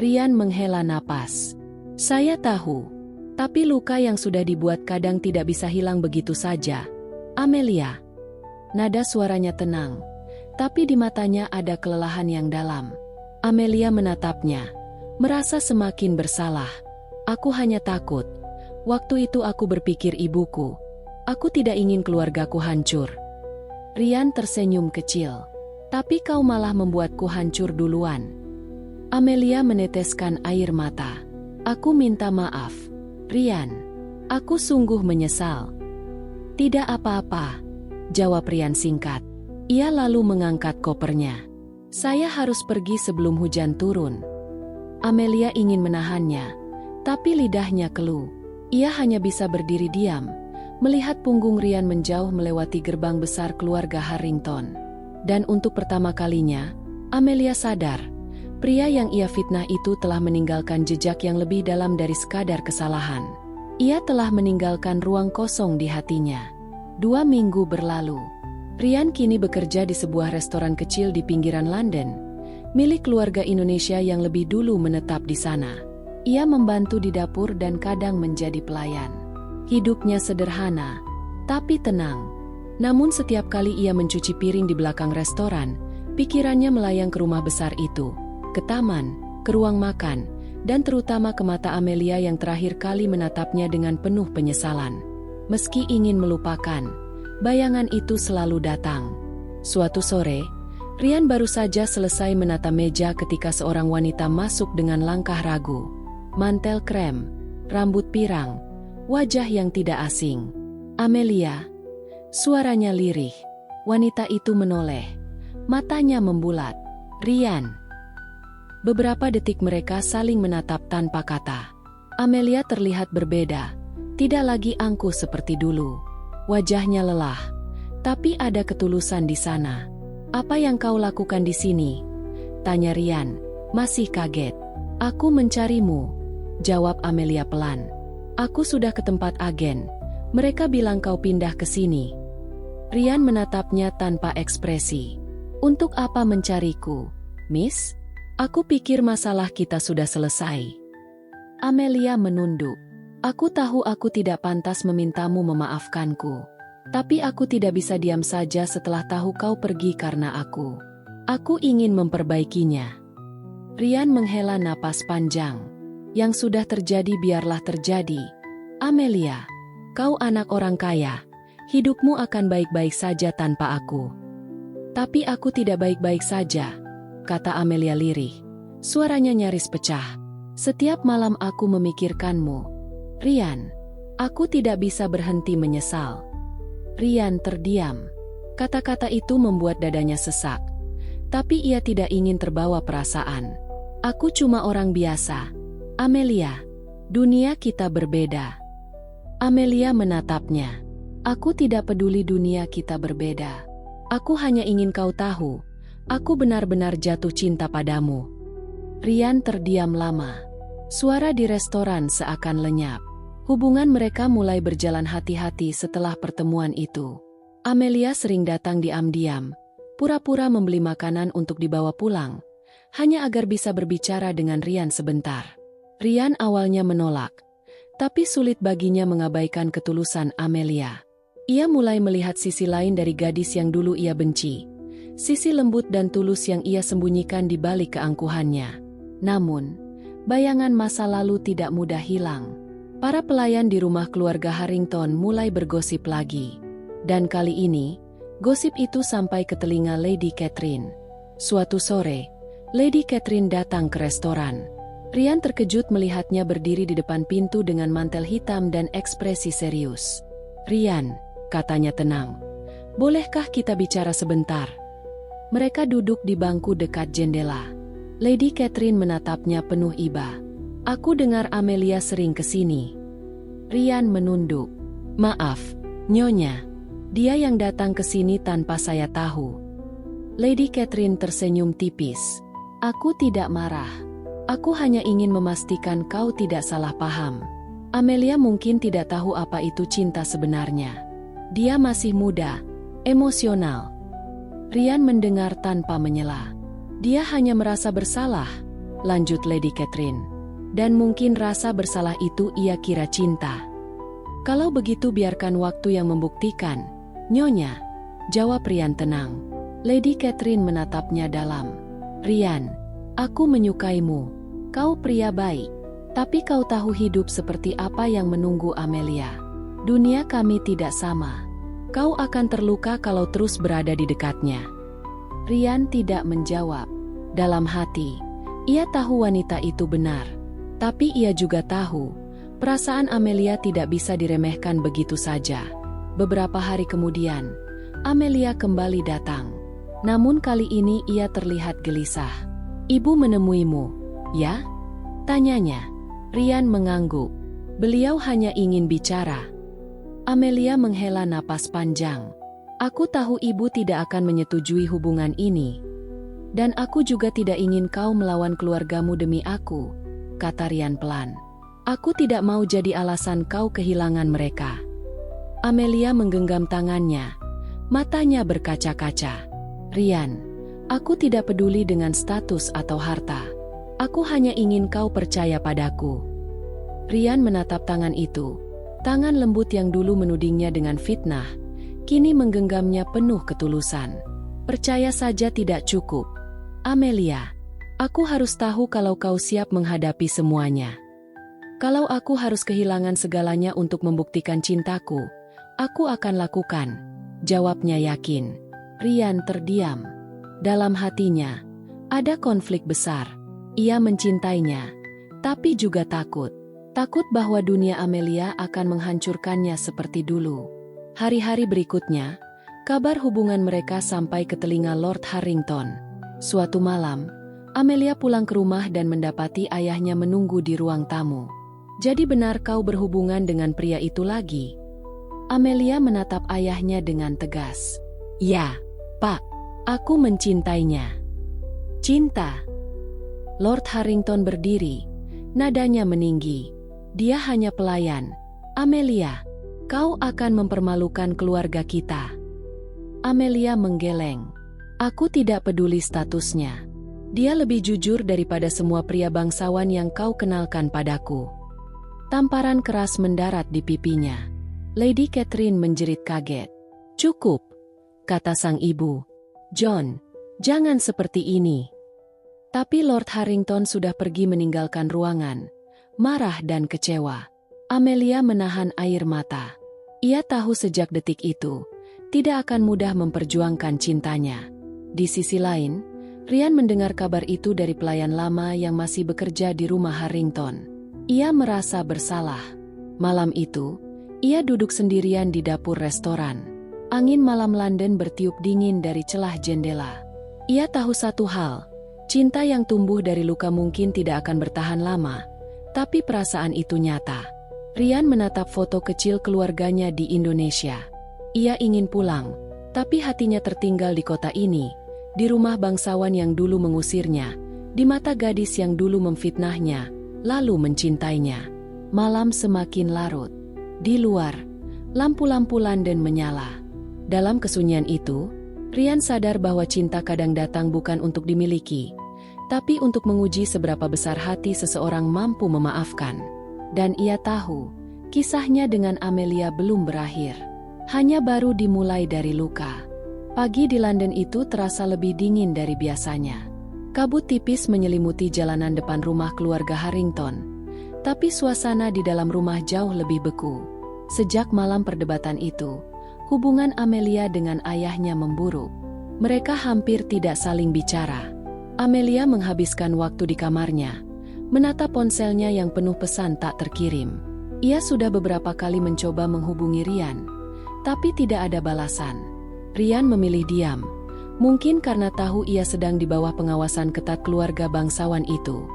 Ryan menghela napas. "Saya tahu. Tapi luka yang sudah dibuat kadang tidak bisa hilang begitu saja, Amelia." Nada suaranya tenang, tapi di matanya ada kelelahan yang dalam. Amelia menatapnya, merasa semakin bersalah. "Aku hanya takut. Waktu itu aku berpikir ibuku. Aku tidak ingin keluargaku hancur." Ryan tersenyum kecil. "Tapi kau malah membuatku hancur duluan." Amelia meneteskan air mata. "Aku minta maaf, Ryan. Aku sungguh menyesal." "Tidak apa-apa," jawab Ryan singkat. Ia lalu mengangkat kopernya. "Saya harus pergi sebelum hujan turun." Amelia ingin menahannya, tapi lidahnya keluh. Ia hanya bisa berdiri diam, melihat punggung Ryan menjauh melewati gerbang besar keluarga Harrington. Dan untuk pertama kalinya, Amelia sadar, pria yang ia fitnah itu telah meninggalkan jejak yang lebih dalam dari sekadar kesalahan. Ia telah meninggalkan ruang kosong di hatinya. 2 minggu berlalu. Ryan kini bekerja di sebuah restoran kecil di pinggiran London, milik keluarga Indonesia yang lebih dulu menetap di sana. Ia membantu di dapur dan kadang menjadi pelayan. Hidupnya sederhana, tapi tenang. Namun setiap kali ia mencuci piring di belakang restoran, Pikirannya melayang ke rumah besar itu, ke taman, ke ruang makan, dan terutama ke mata Amelia yang terakhir kali menatapnya dengan penuh penyesalan. Meski ingin melupakan, bayangan itu selalu datang. Suatu sore, Rian baru saja selesai menata meja ketika seorang wanita masuk dengan langkah ragu. Mantel krem, rambut pirang, wajah yang tidak asing. Amelia. Suaranya lirih. Wanita itu menoleh. Matanya membulat. Rian. Beberapa detik mereka saling menatap tanpa kata. Amelia terlihat berbeda. Tidak lagi angkuh seperti dulu. Wajahnya lelah. Tapi ada ketulusan di sana. "Apa yang kau lakukan di sini?" tanya Rian, masih kaget. "Aku mencarimu," jawab Amelia pelan. "Aku sudah ke tempat agen. Mereka bilang kau pindah ke sini." Rian menatapnya tanpa ekspresi. "Untuk apa mencariku, Miss? Aku pikir masalah kita sudah selesai." Amelia menunduk. "Aku tahu aku tidak pantas memintamu memaafkanku. Tapi aku tidak bisa diam saja setelah tahu kau pergi karena aku. Aku ingin memperbaikinya." Rian menghela napas panjang. "Yang sudah terjadi biarlah terjadi. Amelia, kau anak orang kaya. Hidupmu akan baik-baik saja tanpa aku." "Tapi aku tidak baik-baik saja," kata Amelia lirih. Suaranya nyaris pecah. "Setiap malam aku memikirkanmu. Rian, aku tidak bisa berhenti menyesal." Rian terdiam. Kata-kata itu membuat dadanya sesak. Tapi ia tidak ingin terbawa perasaan. "Aku cuma orang biasa. Amelia, dunia kita berbeda." Amelia menatapnya. "Aku tidak peduli dunia kita berbeda. Aku hanya ingin kau tahu, aku benar-benar jatuh cinta padamu." Rian terdiam lama. Suara di restoran seakan lenyap. Hubungan mereka mulai berjalan hati-hati setelah pertemuan itu. Amelia sering datang diam-diam, pura-pura membeli makanan untuk dibawa pulang, hanya agar bisa berbicara dengan Rian sebentar. Rian awalnya menolak, tapi sulit baginya mengabaikan ketulusan Amelia. Ia mulai melihat sisi lain dari gadis yang dulu ia benci, sisi lembut dan tulus yang ia sembunyikan di balik keangkuhannya. Namun, bayangan masa lalu tidak mudah hilang. Para pelayan di rumah keluarga Harrington mulai bergosip lagi. Dan kali ini, gosip itu sampai ke telinga Lady Catherine. Suatu sore, Lady Catherine datang ke restoran. Rian terkejut melihatnya berdiri di depan pintu dengan mantel hitam dan ekspresi serius. "Rian," katanya tenang, "bolehkah kita bicara sebentar?" Mereka duduk di bangku dekat jendela. Lady Catherine menatapnya penuh iba. "Aku dengar Amelia sering ke sini." Rian menunduk. "Maaf, Nyonya. Dia yang datang ke sini tanpa saya tahu." Lady Catherine tersenyum tipis. "Aku tidak marah. Aku hanya ingin memastikan kau tidak salah paham. Amelia mungkin tidak tahu apa itu cinta sebenarnya. Dia masih muda, emosional." Rian mendengar tanpa menyela. "Dia hanya merasa bersalah," lanjut Lady Catherine. "Dan mungkin rasa bersalah itu ia kira cinta." "Kalau begitu biarkan waktu yang membuktikan, Nyonya," jawab Rian tenang. Lady Catherine menatapnya dalam. "Rian, aku menyukaimu. Kau pria baik. Tapi kau tahu hidup seperti apa yang menunggu Amelia. Dunia kami tidak sama. Kau akan terluka kalau terus berada di dekatnya." Rian tidak menjawab. Dalam hati, ia tahu wanita itu benar. Tapi ia juga tahu, perasaan Amelia tidak bisa diremehkan begitu saja. Beberapa hari kemudian, Amelia kembali datang. Namun kali ini ia terlihat gelisah. "Ibu menemuimu, ya?" tanyanya. Rian mengangguk. Beliau hanya ingin bicara. Amelia menghela napas panjang. "Aku tahu ibu tidak akan menyetujui hubungan ini. Dan aku juga tidak ingin kau melawan keluargamu demi aku," kata Rian pelan. "Aku tidak mau jadi alasan kau kehilangan mereka." Amelia menggenggam tangannya. Matanya berkaca-kaca. "Rian, aku tidak peduli dengan status atau harta. Aku hanya ingin kau percaya padaku." Rian menatap tangan itu. Tangan lembut yang dulu menudingnya dengan fitnah, kini menggenggamnya penuh ketulusan. Percaya saja tidak cukup. Amelia, aku harus tahu kalau kau siap menghadapi semuanya. Kalau aku harus kehilangan segalanya untuk membuktikan cintaku, aku akan lakukan, jawabnya yakin. Rian terdiam. Dalam hatinya, ada konflik besar. Ia mencintainya, tapi juga takut. Takut bahwa dunia Amelia akan menghancurkannya seperti dulu. Hari-hari berikutnya, kabar hubungan mereka sampai ke telinga Lord Harrington. Suatu malam, Amelia pulang ke rumah dan mendapati ayahnya menunggu di ruang tamu. Jadi benar kau berhubungan dengan pria itu lagi? Amelia menatap ayahnya dengan tegas. Ya, Pak, aku mencintainya. Cinta? Lord Harrington berdiri, nadanya meninggi. Dia hanya pelayan. Amelia, kau akan mempermalukan keluarga kita. Amelia menggeleng. Aku tidak peduli statusnya. Dia lebih jujur daripada semua pria bangsawan yang kau kenalkan padaku. Tamparan keras mendarat di pipinya. Lady Catherine menjerit kaget. Cukup, kata sang ibu. John, jangan seperti ini. Tapi Lord Harrington sudah pergi meninggalkan ruangan. Marah dan kecewa. Amelia menahan air mata. Ia tahu sejak detik itu, tidak akan mudah memperjuangkan cintanya. Di sisi lain, Rian mendengar kabar itu dari pelayan lama yang masih bekerja di rumah Harrington. Ia merasa bersalah. Malam itu, ia duduk sendirian di dapur restoran. Angin malam London bertiup dingin dari celah jendela. Ia tahu satu hal, cinta yang tumbuh dari luka mungkin tidak akan bertahan lama. Tapi perasaan itu nyata. Rian menatap foto kecil keluarganya di Indonesia. Ia ingin pulang, tapi hatinya tertinggal di kota ini, di rumah bangsawan yang dulu mengusirnya, di mata gadis yang dulu memfitnahnya, lalu mencintainya. Malam semakin larut. Di luar, lampu-lampu London menyala. Dalam kesunyian itu, Rian sadar bahwa cinta kadang datang bukan untuk dimiliki, tapi untuk menguji seberapa besar hati seseorang mampu memaafkan. Dan ia tahu, kisahnya dengan Amelia belum berakhir. Hanya baru dimulai dari luka. Pagi di London itu terasa lebih dingin dari biasanya. Kabut tipis menyelimuti jalanan depan rumah keluarga Harrington. Tapi suasana di dalam rumah jauh lebih beku. Sejak malam perdebatan itu, hubungan Amelia dengan ayahnya memburuk. Mereka hampir tidak saling bicara. Amelia menghabiskan waktu di kamarnya, menatap ponselnya yang penuh pesan tak terkirim. Ia sudah beberapa kali mencoba menghubungi Rian, tapi tidak ada balasan. Rian memilih diam, mungkin karena tahu ia sedang di bawah pengawasan ketat keluarga bangsawan itu.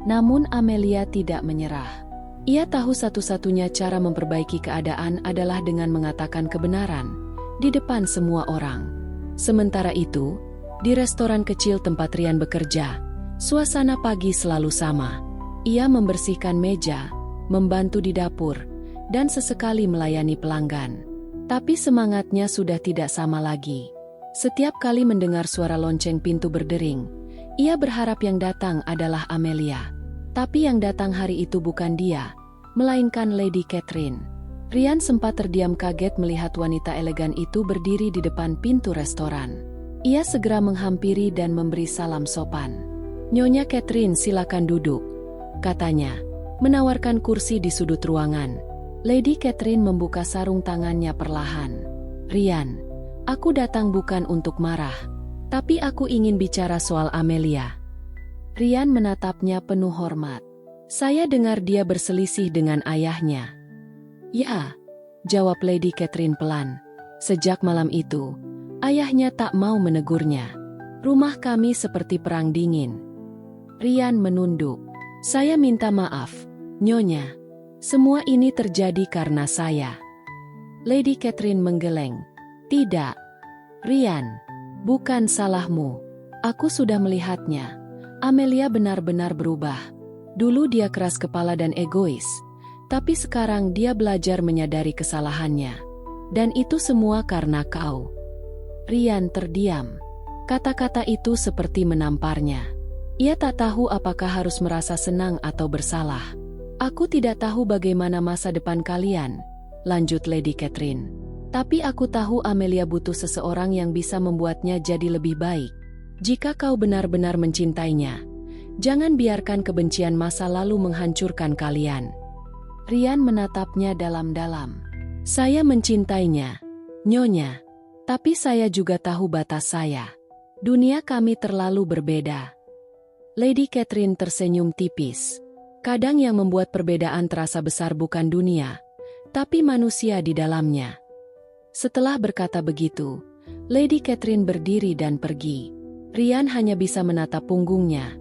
Namun Amelia tidak menyerah. Ia tahu satu-satunya cara memperbaiki keadaan adalah dengan mengatakan kebenaran di depan semua orang. Sementara itu, di restoran kecil tempat Rian bekerja, suasana pagi selalu sama. Ia membersihkan meja, membantu di dapur, dan sesekali melayani pelanggan. Tapi semangatnya sudah tidak sama lagi. Setiap kali mendengar suara lonceng pintu berdering, ia berharap yang datang adalah Amelia. Tapi yang datang hari itu bukan dia, melainkan Lady Catherine. Rian sempat terdiam kaget melihat wanita elegan itu berdiri di depan pintu restoran. Ia segera menghampiri dan memberi salam sopan. Nyonya Catherine, silakan duduk, katanya, menawarkan kursi di sudut ruangan. Lady Catherine membuka sarung tangannya perlahan. Rian, aku datang bukan untuk marah, tapi aku ingin bicara soal Amelia. Rian menatapnya penuh hormat. Saya dengar dia berselisih dengan ayahnya. Ya, jawab Lady Catherine pelan. Sejak malam itu, ayahnya tak mau menegurnya. Rumah kami seperti perang dingin. Rian menunduk. Saya minta maaf, Nyonya. Semua ini terjadi karena saya. Lady Catherine menggeleng. Tidak, Rian, bukan salahmu. Aku sudah melihatnya. Amelia benar-benar berubah. Dulu dia keras kepala dan egois, tapi sekarang dia belajar menyadari kesalahannya. Dan itu semua karena kau. Rian terdiam. Kata-kata itu seperti menamparnya. Ia tak tahu apakah harus merasa senang atau bersalah. Aku tidak tahu bagaimana masa depan kalian, lanjut Lady Catherine. Tapi aku tahu Amelia butuh seseorang yang bisa membuatnya jadi lebih baik. Jika kau benar-benar mencintainya, jangan biarkan kebencian masa lalu menghancurkan kalian. Rian menatapnya dalam-dalam. Saya mencintainya, Nyonya. Tapi saya juga tahu batas saya. Dunia kami terlalu berbeda. Lady Catherine tersenyum tipis. Kadang yang membuat perbedaan terasa besar bukan dunia, tapi manusia di dalamnya. Setelah berkata begitu, Lady Catherine berdiri dan pergi. Rian hanya bisa menatap punggungnya,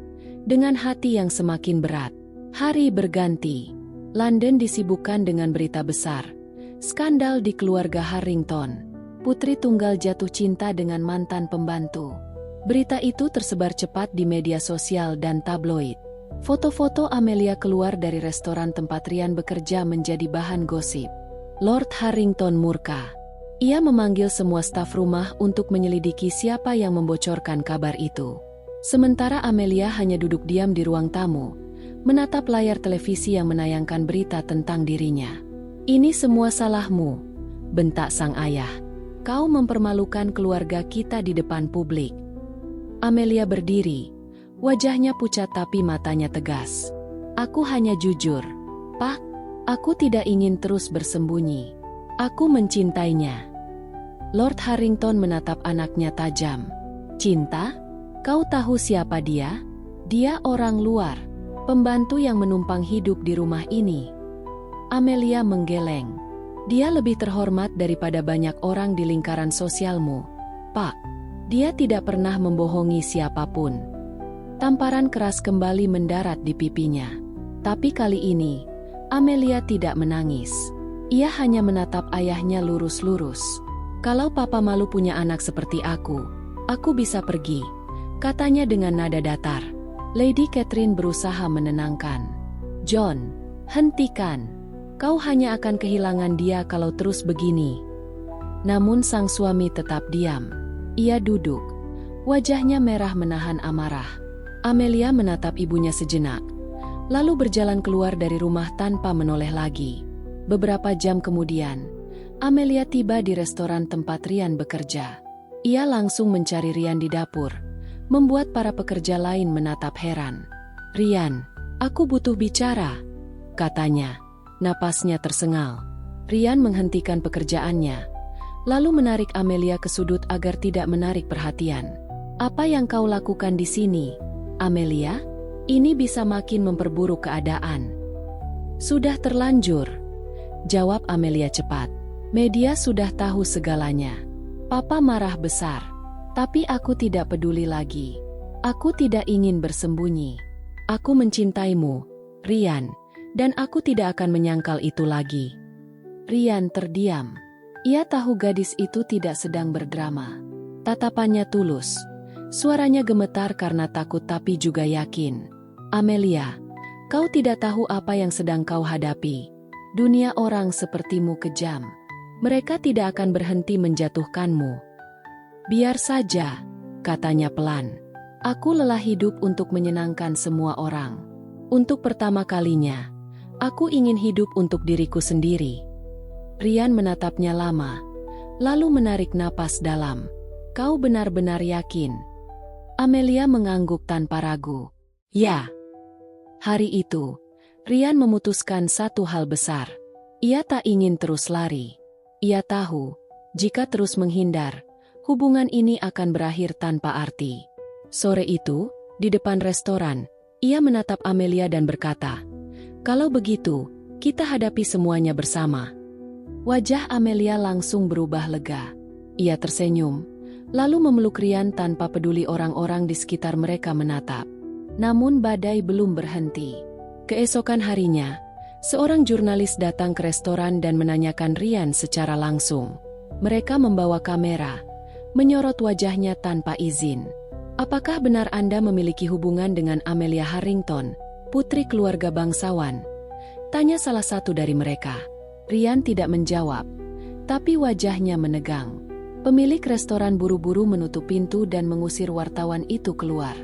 dengan hati yang semakin berat. Hari berganti. London disibukkan dengan berita besar. Skandal di keluarga Harrington. Putri tunggal jatuh cinta dengan mantan pembantu. Berita itu tersebar cepat di media sosial dan tabloid. Foto-foto Amelia keluar dari restoran tempat Rian bekerja menjadi bahan gosip. Lord Harrington murka. Ia memanggil semua staf rumah untuk menyelidiki siapa yang membocorkan kabar itu. Sementara Amelia hanya duduk diam di ruang tamu, menatap layar televisi yang menayangkan berita tentang dirinya. Ini semua salahmu, bentak sang ayah. Kau mempermalukan keluarga kita di depan publik. Amelia berdiri, wajahnya pucat tapi matanya tegas. Aku hanya jujur, Pak. Aku tidak ingin terus bersembunyi. Aku mencintainya. Lord Harrington menatap anaknya tajam. Cinta? Kau tahu siapa dia? Dia orang luar, pembantu yang menumpang hidup di rumah ini. Amelia menggeleng. Dia lebih terhormat daripada banyak orang di lingkaran sosialmu, Pak. Dia tidak pernah membohongi siapapun. Tamparan keras kembali mendarat di pipinya. Tapi kali ini, Amelia tidak menangis. Ia hanya menatap ayahnya lurus-lurus. Kalau papa malu punya anak seperti aku bisa pergi, katanya dengan nada datar. Lady Catherine berusaha menenangkan. John, hentikan. Kau hanya akan kehilangan dia kalau terus begini. Namun sang suami tetap diam. Ia duduk. Wajahnya merah menahan amarah. Amelia menatap ibunya sejenak, lalu berjalan keluar dari rumah tanpa menoleh lagi. Beberapa jam kemudian, Amelia tiba di restoran tempat Rian bekerja. Ia langsung mencari Rian di dapur, membuat para pekerja lain menatap heran. Rian, aku butuh bicara, katanya. Napasnya tersengal. Rian menghentikan pekerjaannya, lalu menarik Amelia ke sudut agar tidak menarik perhatian. Apa yang kau lakukan di sini, Amelia? Ini bisa makin memperburuk keadaan. Sudah terlanjur, jawab Amelia cepat. Media sudah tahu segalanya. Papa marah besar, tapi aku tidak peduli lagi. Aku tidak ingin bersembunyi. Aku mencintaimu, Rian, dan aku tidak akan menyangkal itu lagi. Rian terdiam. Ia tahu gadis itu tidak sedang berdrama. Tatapannya tulus. Suaranya gemetar karena takut tapi juga yakin. Amelia, kau tidak tahu apa yang sedang kau hadapi. Dunia orang sepertimu kejam. Mereka tidak akan berhenti menjatuhkanmu. Biar saja, katanya pelan. Aku lelah hidup untuk menyenangkan semua orang. Untuk pertama kalinya, aku ingin hidup untuk diriku sendiri. Rian menatapnya lama, lalu menarik napas dalam. Kau benar-benar yakin? Amelia mengangguk tanpa ragu. Ya. Hari itu, Rian memutuskan satu hal besar. Ia tak ingin terus lari. Ia tahu, jika terus menghindar, hubungan ini akan berakhir tanpa arti. Sore itu, di depan restoran, ia menatap Amelia dan berkata, "Kalau begitu, kita hadapi semuanya bersama." Wajah Amelia langsung berubah lega. Ia tersenyum, lalu memeluk Rian tanpa peduli orang-orang di sekitar mereka menatap. Namun badai belum berhenti. Keesokan harinya, seorang jurnalis datang ke restoran dan menanyakan Rian secara langsung. Mereka membawa kamera, menyorot wajahnya tanpa izin. Apakah benar Anda memiliki hubungan dengan Amelia Harrington, putri keluarga bangsawan? Tanya salah satu dari mereka. Rian tidak menjawab, tapi wajahnya menegang. Pemilik restoran buru-buru menutup pintu dan mengusir wartawan itu keluar.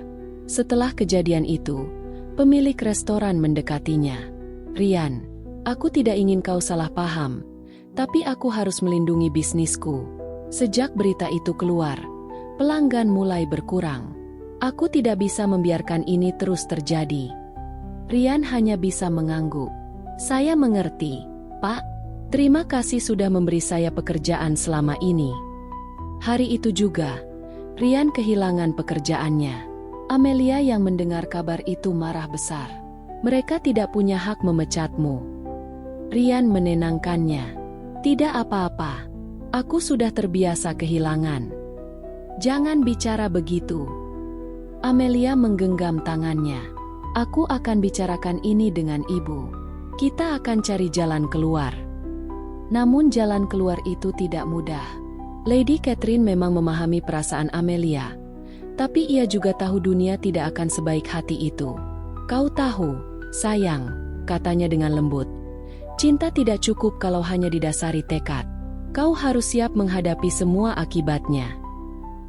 Setelah kejadian itu, pemilik restoran mendekatinya. Rian, aku tidak ingin kau salah paham, Tapi aku harus melindungi bisnisku. Sejak berita itu keluar, pelanggan mulai berkurang. Aku tidak bisa membiarkan ini terus terjadi. Rian hanya bisa mengangguk. Saya mengerti, Pak. Terima kasih sudah memberi saya pekerjaan selama ini. Hari itu juga, Rian kehilangan pekerjaannya. Amelia yang mendengar kabar itu marah besar. Mereka tidak punya hak memecatmu. Rian menenangkannya. Tidak apa-apa. Aku sudah terbiasa kehilangan. Jangan bicara begitu. Amelia menggenggam tangannya. Aku akan bicarakan ini dengan ibu. Kita akan cari jalan keluar. Namun jalan keluar itu tidak mudah. Lady Catherine memang memahami perasaan Amelia. Tapi ia juga tahu dunia tidak akan sebaik hati itu. Kau tahu, sayang, katanya dengan lembut. Cinta tidak cukup kalau hanya didasari tekad. Kau harus siap menghadapi semua akibatnya.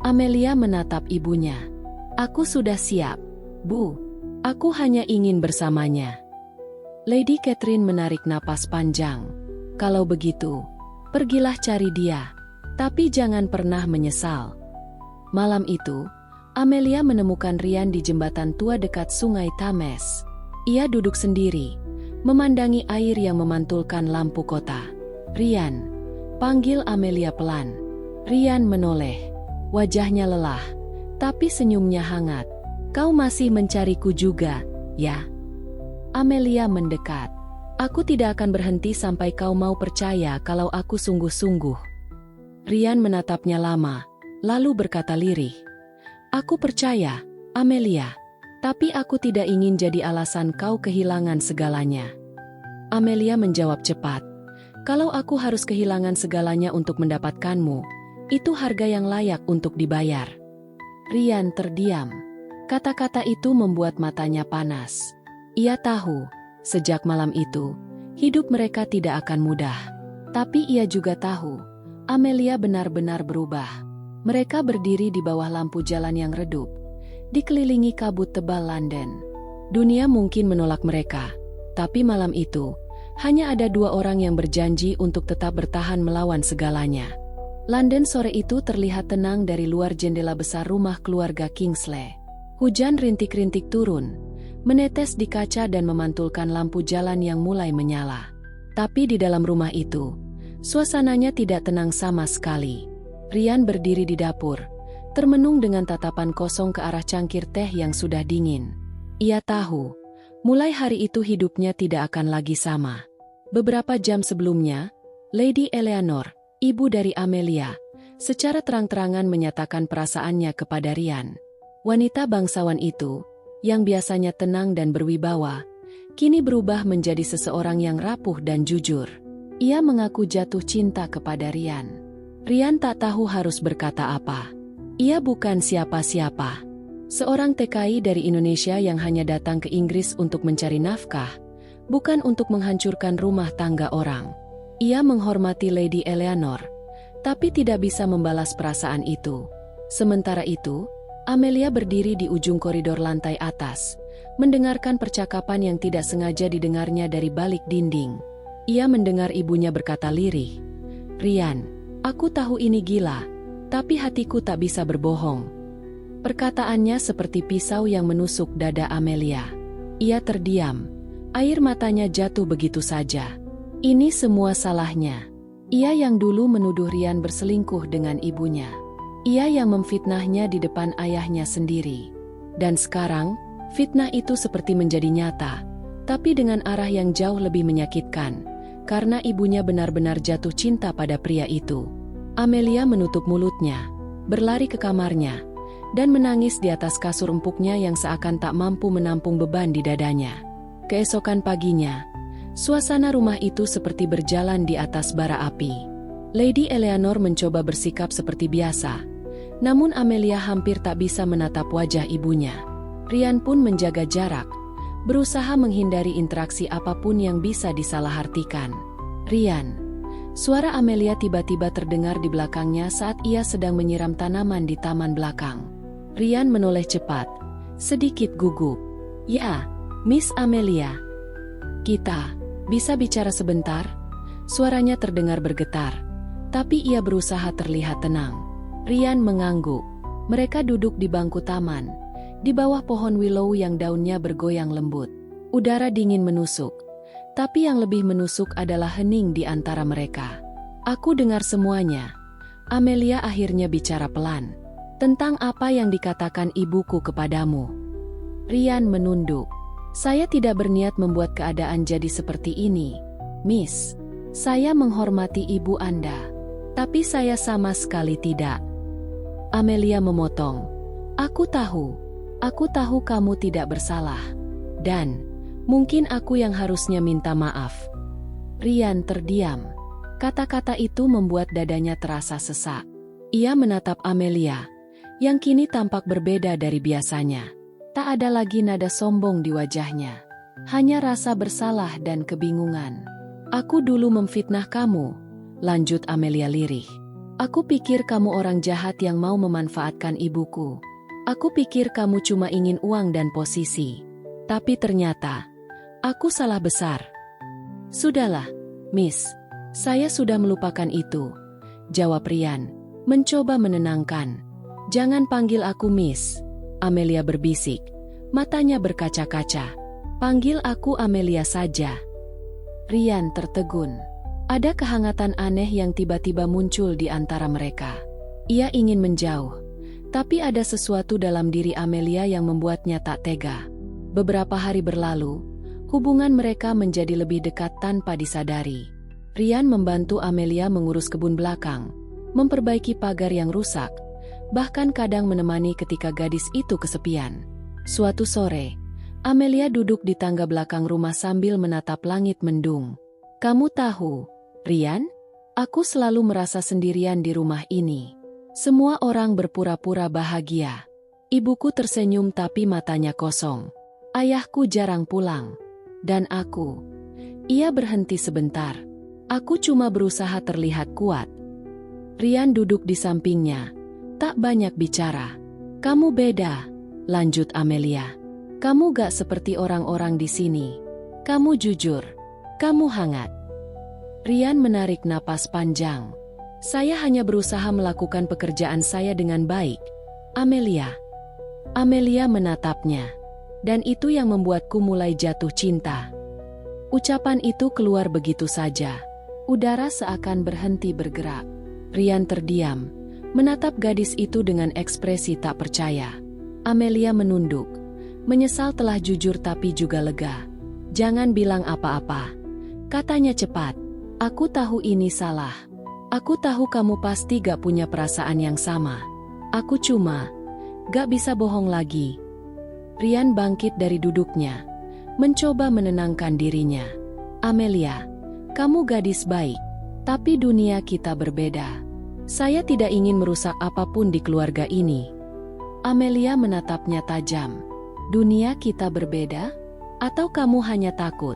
Amelia menatap ibunya. Aku sudah siap, Bu. Aku hanya ingin bersamanya. Lady Catherine menarik napas panjang. Kalau begitu, pergilah cari dia. Tapi jangan pernah menyesal. Malam itu, Amelia menemukan Rian di jembatan tua dekat sungai Thames. Ia duduk sendiri, memandangi air yang memantulkan lampu kota. Rian, panggil Amelia pelan. Rian menoleh. Wajahnya lelah, tapi senyumnya hangat. Kau masih mencariku juga, ya? Amelia mendekat. Aku tidak akan berhenti sampai kau mau percaya kalau aku sungguh-sungguh. Rian menatapnya lama, lalu berkata lirih. Aku percaya, Amelia. Tapi aku tidak ingin jadi alasan kau kehilangan segalanya. Amelia menjawab cepat. Kalau aku harus kehilangan segalanya untuk mendapatkanmu, itu harga yang layak untuk dibayar. Rian terdiam. Kata-kata itu membuat matanya panas. Ia tahu, sejak malam itu, hidup mereka tidak akan mudah. Tapi ia juga tahu, Amelia benar-benar berubah. Mereka berdiri di bawah lampu jalan yang redup, dikelilingi kabut tebal London. Dunia mungkin menolak mereka, tapi malam itu, hanya ada dua orang yang berjanji untuk tetap bertahan melawan segalanya. London sore itu terlihat tenang dari luar jendela besar rumah keluarga Kingsley. Hujan rintik-rintik turun, menetes di kaca dan memantulkan lampu jalan yang mulai menyala. Tapi di dalam rumah itu, suasananya tidak tenang sama sekali. Rian berdiri di dapur, termenung dengan tatapan kosong ke arah cangkir teh yang sudah dingin. Ia tahu, mulai hari itu hidupnya tidak akan lagi sama. Beberapa jam sebelumnya, Lady Eleanor, ibu dari Amelia, secara terang-terangan menyatakan perasaannya kepada Rian. Wanita bangsawan itu, yang biasanya tenang dan berwibawa, kini berubah menjadi seseorang yang rapuh dan jujur. Ia mengaku jatuh cinta kepada Rian. Rian tak tahu harus berkata apa. Ia bukan siapa-siapa. Seorang TKI dari Indonesia yang hanya datang ke Inggris untuk mencari nafkah, bukan untuk menghancurkan rumah tangga orang. Ia menghormati Lady Eleanor, tapi tidak bisa membalas perasaan itu. Sementara itu, Amelia berdiri di ujung koridor lantai atas, mendengarkan percakapan yang tidak sengaja didengarnya dari balik dinding. Ia mendengar ibunya berkata lirih, "Rian, aku tahu ini gila, tapi hatiku tak bisa berbohong." Perkataannya seperti pisau yang menusuk dada Amelia. Ia terdiam, air matanya jatuh begitu saja. Ini semua salahnya. Ia yang dulu menuduh Rian berselingkuh dengan ibunya. Ia yang memfitnahnya di depan ayahnya sendiri. Dan sekarang, fitnah itu seperti menjadi nyata, tapi dengan arah yang jauh lebih menyakitkan, karena ibunya benar-benar jatuh cinta pada pria itu. Amelia menutup mulutnya, berlari ke kamarnya, dan menangis di atas kasur empuknya yang seakan tak mampu menampung beban di dadanya. Keesokan paginya, suasana rumah itu seperti berjalan di atas bara api. Lady Eleanor mencoba bersikap seperti biasa, namun Amelia hampir tak bisa menatap wajah ibunya. Rian pun menjaga jarak, berusaha menghindari interaksi apapun yang bisa disalahartikan. "Rian." Suara Amelia tiba-tiba terdengar di belakangnya saat ia sedang menyiram tanaman di taman belakang. Rian menoleh cepat, sedikit gugup. "Ya, Miss Amelia. Kita bisa bicara sebentar?" Suaranya terdengar bergetar, tapi ia berusaha terlihat tenang. Rian mengangguk. Mereka duduk di bangku taman, di bawah pohon willow yang daunnya bergoyang lembut. Udara dingin menusuk, tapi yang lebih menusuk adalah hening di antara mereka. Aku dengar semuanya. Amelia akhirnya bicara pelan. Tentang apa yang dikatakan ibuku kepadamu. Rian menunduk. Saya tidak berniat membuat keadaan jadi seperti ini, Miss. Saya menghormati ibu Anda. Tapi saya sama sekali tidak. Amelia memotong. Aku tahu kamu tidak bersalah. Dan, mungkin aku yang harusnya minta maaf. Rian terdiam. Kata-kata itu membuat dadanya terasa sesak. Ia menatap Amelia, yang kini tampak berbeda dari biasanya. Tak ada lagi nada sombong di wajahnya. Hanya rasa bersalah dan kebingungan. Aku dulu memfitnah kamu, lanjut Amelia lirih. Aku pikir kamu orang jahat yang mau memanfaatkan ibuku. Aku pikir kamu cuma ingin uang dan posisi. Tapi ternyata, aku salah besar. Sudahlah, Miss. Saya sudah melupakan itu, jawab Rian, mencoba menenangkan. Jangan panggil aku Miss, Amelia berbisik, matanya berkaca-kaca. Panggil aku Amelia saja. Rian tertegun. Ada kehangatan aneh yang tiba-tiba muncul di antara mereka. Ia ingin menjauh, tapi ada sesuatu dalam diri Amelia yang membuatnya tak tega. Beberapa hari berlalu, hubungan mereka menjadi lebih dekat tanpa disadari. Rian membantu Amelia mengurus kebun belakang, memperbaiki pagar yang rusak, bahkan kadang menemani ketika gadis itu kesepian. Suatu sore, Amelia duduk di tangga belakang rumah sambil menatap langit mendung. Kamu tahu, Rian, aku selalu merasa sendirian di rumah ini. Semua orang berpura-pura bahagia. Ibuku tersenyum tapi matanya kosong. Ayahku jarang pulang. Dan aku. Ia berhenti sebentar. Aku cuma berusaha terlihat kuat. Rian duduk di sampingnya. Tak banyak bicara. Kamu beda, lanjut Amelia. Kamu gak seperti orang-orang di sini. Kamu jujur. Kamu hangat. Rian menarik napas panjang. Saya hanya berusaha melakukan pekerjaan saya dengan baik. Amelia. Amelia menatapnya. Dan itu yang membuatku mulai jatuh cinta. Ucapan itu keluar begitu saja. Udara seakan berhenti bergerak. Rian terdiam, menatap gadis itu dengan ekspresi tak percaya. Amelia menunduk, menyesal telah jujur tapi juga lega. Jangan bilang apa-apa, katanya cepat. Aku tahu ini salah. Aku tahu kamu pasti gak punya perasaan yang sama. Aku cuma gak bisa bohong lagi. Rian bangkit dari duduknya, mencoba menenangkan dirinya. Amelia, kamu gadis baik, tapi dunia kita berbeda. Saya tidak ingin merusak apapun di keluarga ini. Amelia menatapnya tajam. Dunia kita berbeda? Atau kamu hanya takut?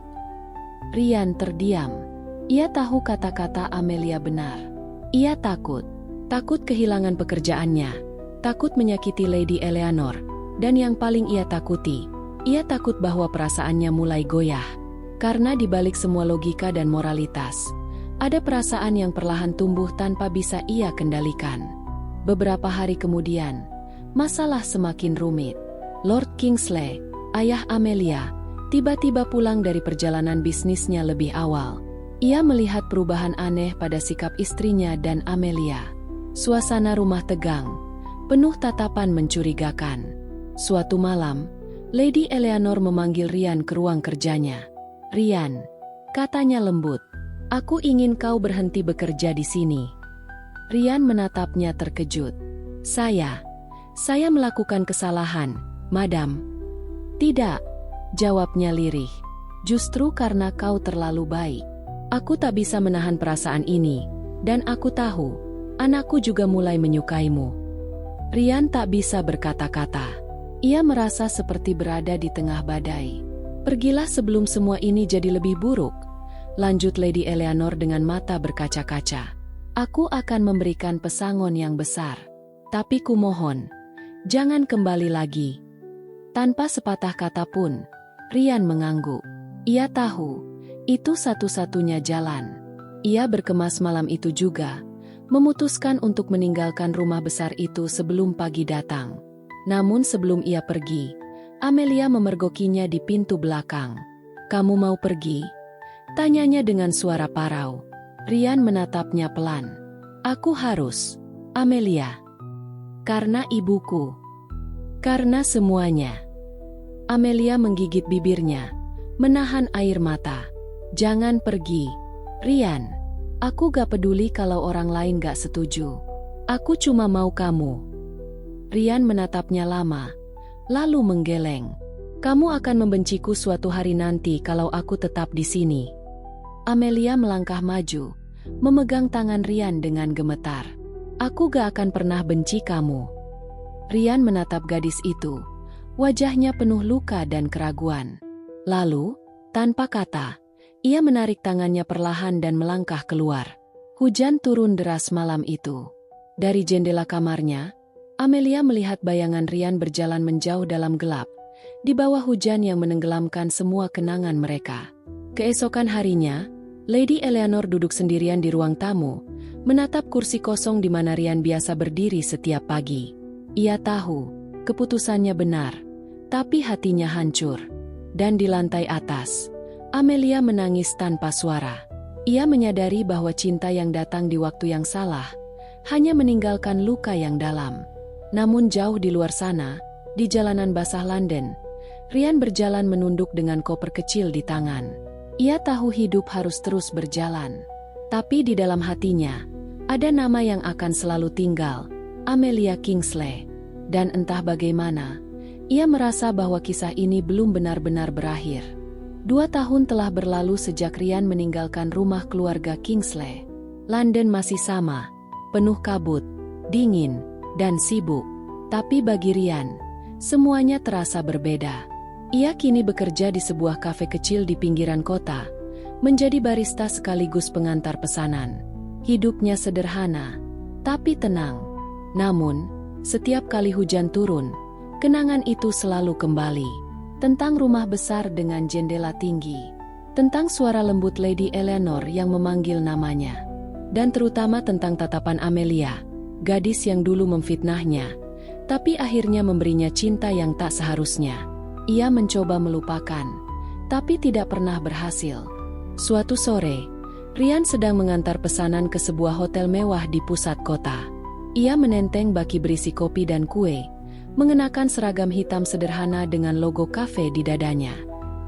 Rian terdiam. Ia tahu kata-kata Amelia benar. Ia takut. Takut kehilangan pekerjaannya. Takut menyakiti Lady Eleanor. Dan yang paling ia takuti, ia takut bahwa perasaannya mulai goyah. Karena di balik semua logika dan moralitas, ada perasaan yang perlahan tumbuh tanpa bisa ia kendalikan. Beberapa hari kemudian, masalah semakin rumit. Lord Kingsley, ayah Amelia, tiba-tiba pulang dari perjalanan bisnisnya lebih awal. Ia melihat perubahan aneh pada sikap istrinya dan Amelia. Suasana rumah tegang, penuh tatapan mencurigakan. Suatu malam, Lady Eleanor memanggil Rian ke ruang kerjanya. Rian, katanya lembut, aku ingin kau berhenti bekerja di sini. Rian menatapnya terkejut. Saya melakukan kesalahan, Madam. Tidak, jawabnya lirih. Justru karena kau terlalu baik. Aku tak bisa menahan perasaan ini, dan aku tahu, anakku juga mulai menyukaimu. Rian tak bisa berkata-kata. Ia merasa seperti berada di tengah badai. Pergilah sebelum semua ini jadi lebih buruk, lanjut Lady Eleanor dengan mata berkaca-kaca. Aku akan memberikan pesangon yang besar. Tapi kumohon, jangan kembali lagi. Tanpa sepatah kata pun, Rian mengangguk. Ia tahu, itu satu-satunya jalan. Ia berkemas malam itu juga, memutuskan untuk meninggalkan rumah besar itu sebelum pagi datang. Namun sebelum ia pergi, Amelia memergokinya di pintu belakang. "Kamu mau pergi?" tanyanya dengan suara parau. Rian menatapnya pelan. "Aku harus, Amelia. Karena ibuku. Karena semuanya." Amelia menggigit bibirnya, menahan air mata. "Jangan pergi, Rian. Aku gak peduli kalau orang lain gak setuju. Aku cuma mau kamu." Rian menatapnya lama, lalu menggeleng. "Kamu akan membenciku suatu hari nanti kalau aku tetap di sini." Amelia melangkah maju, memegang tangan Rian dengan gemetar. "Aku gak akan pernah benci kamu." Rian menatap gadis itu, wajahnya penuh luka dan keraguan. Lalu, tanpa kata, ia menarik tangannya perlahan dan melangkah keluar. Hujan turun deras malam itu. Dari jendela kamarnya, Amelia melihat bayangan Rian berjalan menjauh dalam gelap, di bawah hujan yang menenggelamkan semua kenangan mereka. Keesokan harinya, Lady Eleanor duduk sendirian di ruang tamu, menatap kursi kosong di mana Rian biasa berdiri setiap pagi. Ia tahu, keputusannya benar, tapi hatinya hancur. Dan di lantai atas, Amelia menangis tanpa suara. Ia menyadari bahwa cinta yang datang di waktu yang salah, hanya meninggalkan luka yang dalam. Namun jauh di luar sana, di jalanan basah London, Rian berjalan menunduk dengan koper kecil di tangan. Ia tahu hidup harus terus berjalan. Tapi di dalam hatinya, ada nama yang akan selalu tinggal, Amelia Kingsley. Dan entah bagaimana, ia merasa bahwa kisah ini belum benar-benar berakhir. 2 tahun telah berlalu sejak Rian meninggalkan rumah keluarga Kingsley. London masih sama, penuh kabut, dingin, dan sibuk. Tapi bagi Rian, semuanya terasa berbeda. Ia kini bekerja di sebuah kafe kecil di pinggiran kota, menjadi barista sekaligus pengantar pesanan. Hidupnya sederhana, tapi tenang. Namun, setiap kali hujan turun, kenangan itu selalu kembali. Tentang rumah besar dengan jendela tinggi, tentang suara lembut Lady Eleanor yang memanggil namanya, dan terutama tentang tatapan Amelia, gadis yang dulu memfitnahnya, tapi akhirnya memberinya cinta yang tak seharusnya. Ia mencoba melupakan, tapi tidak pernah berhasil. Suatu sore, Rian sedang mengantar pesanan ke sebuah hotel mewah di pusat kota. Ia menenteng baki berisi kopi dan kue, mengenakan seragam hitam sederhana dengan logo kafe di dadanya.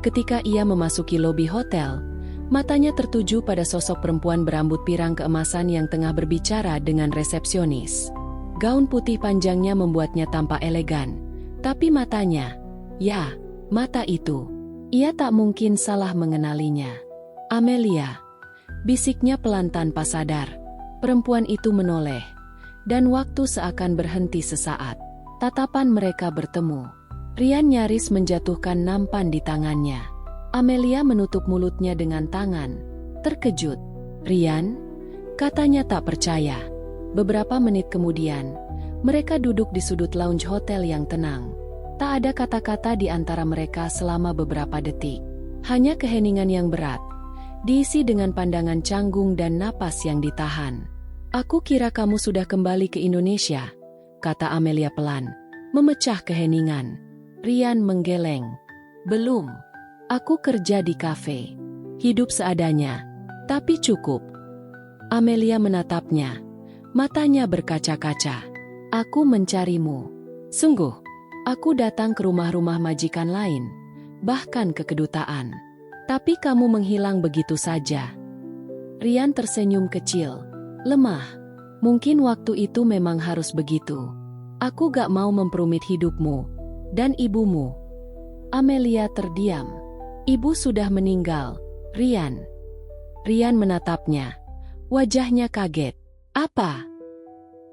Ketika ia memasuki lobi hotel, matanya tertuju pada sosok perempuan berambut pirang keemasan yang tengah berbicara dengan resepsionis. Gaun putih panjangnya membuatnya tampak elegan, tapi matanya, ya, mata itu, ia tak mungkin salah mengenalinya. "Amelia," bisiknya pelan tanpa sadar. Perempuan itu menoleh, dan waktu seakan berhenti sesaat. Tatapan mereka bertemu. Rian nyaris menjatuhkan nampan di tangannya. Amelia menutup mulutnya dengan tangan, terkejut. "Rian?" katanya tak percaya. Beberapa menit kemudian, mereka duduk di sudut lounge hotel yang tenang. Tak ada kata-kata di antara mereka selama beberapa detik. Hanya keheningan yang berat, diisi dengan pandangan canggung dan napas yang ditahan. "Aku kira kamu sudah kembali ke Indonesia," kata Amelia pelan, memecah keheningan. Rian menggeleng. "Belum. Aku kerja di kafe. Hidup seadanya. Tapi cukup." Amelia menatapnya. Matanya berkaca-kaca. "Aku mencarimu. Sungguh. Aku datang ke rumah-rumah majikan lain, bahkan ke kedutaan. Tapi kamu menghilang begitu saja." Rian tersenyum kecil, lemah. "Mungkin waktu itu memang harus begitu. Aku gak mau memperumit hidupmu dan ibumu." Amelia terdiam. "Ibu sudah meninggal, Rian." Rian menatapnya. Wajahnya kaget. "Apa?"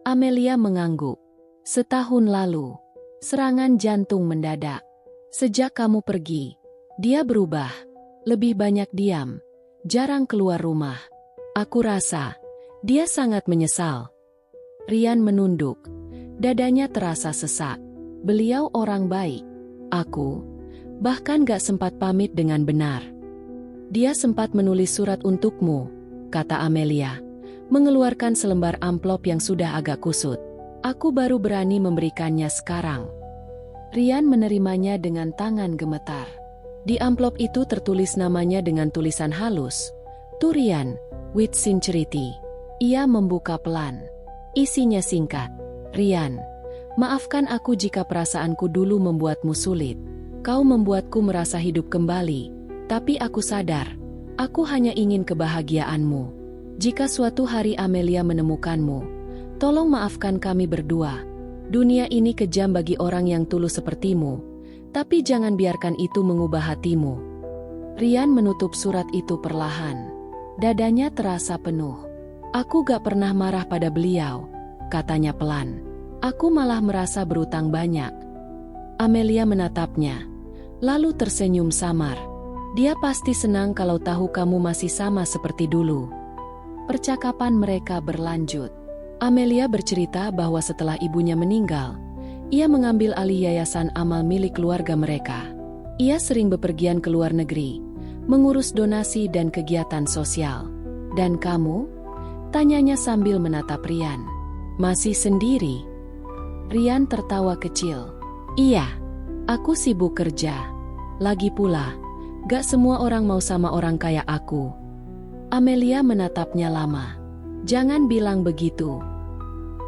Amelia mengangguk. "Setahun lalu. Serangan jantung mendadak. Sejak kamu pergi, dia berubah. Lebih banyak diam, jarang keluar rumah. Aku rasa dia sangat menyesal." Rian menunduk. Dadanya terasa sesak. "Beliau orang baik. Aku bahkan gak sempat pamit dengan benar. Dia sempat menulis surat untukmu," kata Amelia, mengeluarkan selembar amplop yang sudah agak kusut. Aku baru berani memberikannya sekarang. Rian menerimanya dengan tangan gemetar. Di amplop itu tertulis namanya dengan tulisan halus. To Rian, with sincerity. Ia membuka pelan. Isinya singkat. Rian, maafkan aku jika perasaanku dulu membuatmu sulit. Kau membuatku merasa hidup kembali. Tapi aku sadar, aku hanya ingin kebahagiaanmu. Jika suatu hari Amelia menemukanmu, tolong maafkan kami berdua. Dunia ini kejam bagi orang yang tulus sepertimu, tapi jangan biarkan itu mengubah hatimu. Rian menutup surat itu perlahan. Dadanya terasa penuh. Aku gak pernah marah pada beliau, katanya pelan. Aku malah merasa berutang banyak. Amelia menatapnya, lalu tersenyum samar. Dia pasti senang kalau tahu kamu masih sama seperti dulu. Percakapan mereka berlanjut. Amelia bercerita bahwa setelah ibunya meninggal, ia mengambil alih yayasan amal milik keluarga mereka. Ia sering bepergian ke luar negeri, mengurus donasi dan kegiatan sosial. Dan kamu? Tanyanya sambil menatap Rian. Masih sendiri? Rian tertawa kecil. Iya, aku sibuk kerja. Lagi pula, gak semua orang mau sama orang kayak aku. Amelia menatapnya lama. Jangan bilang begitu.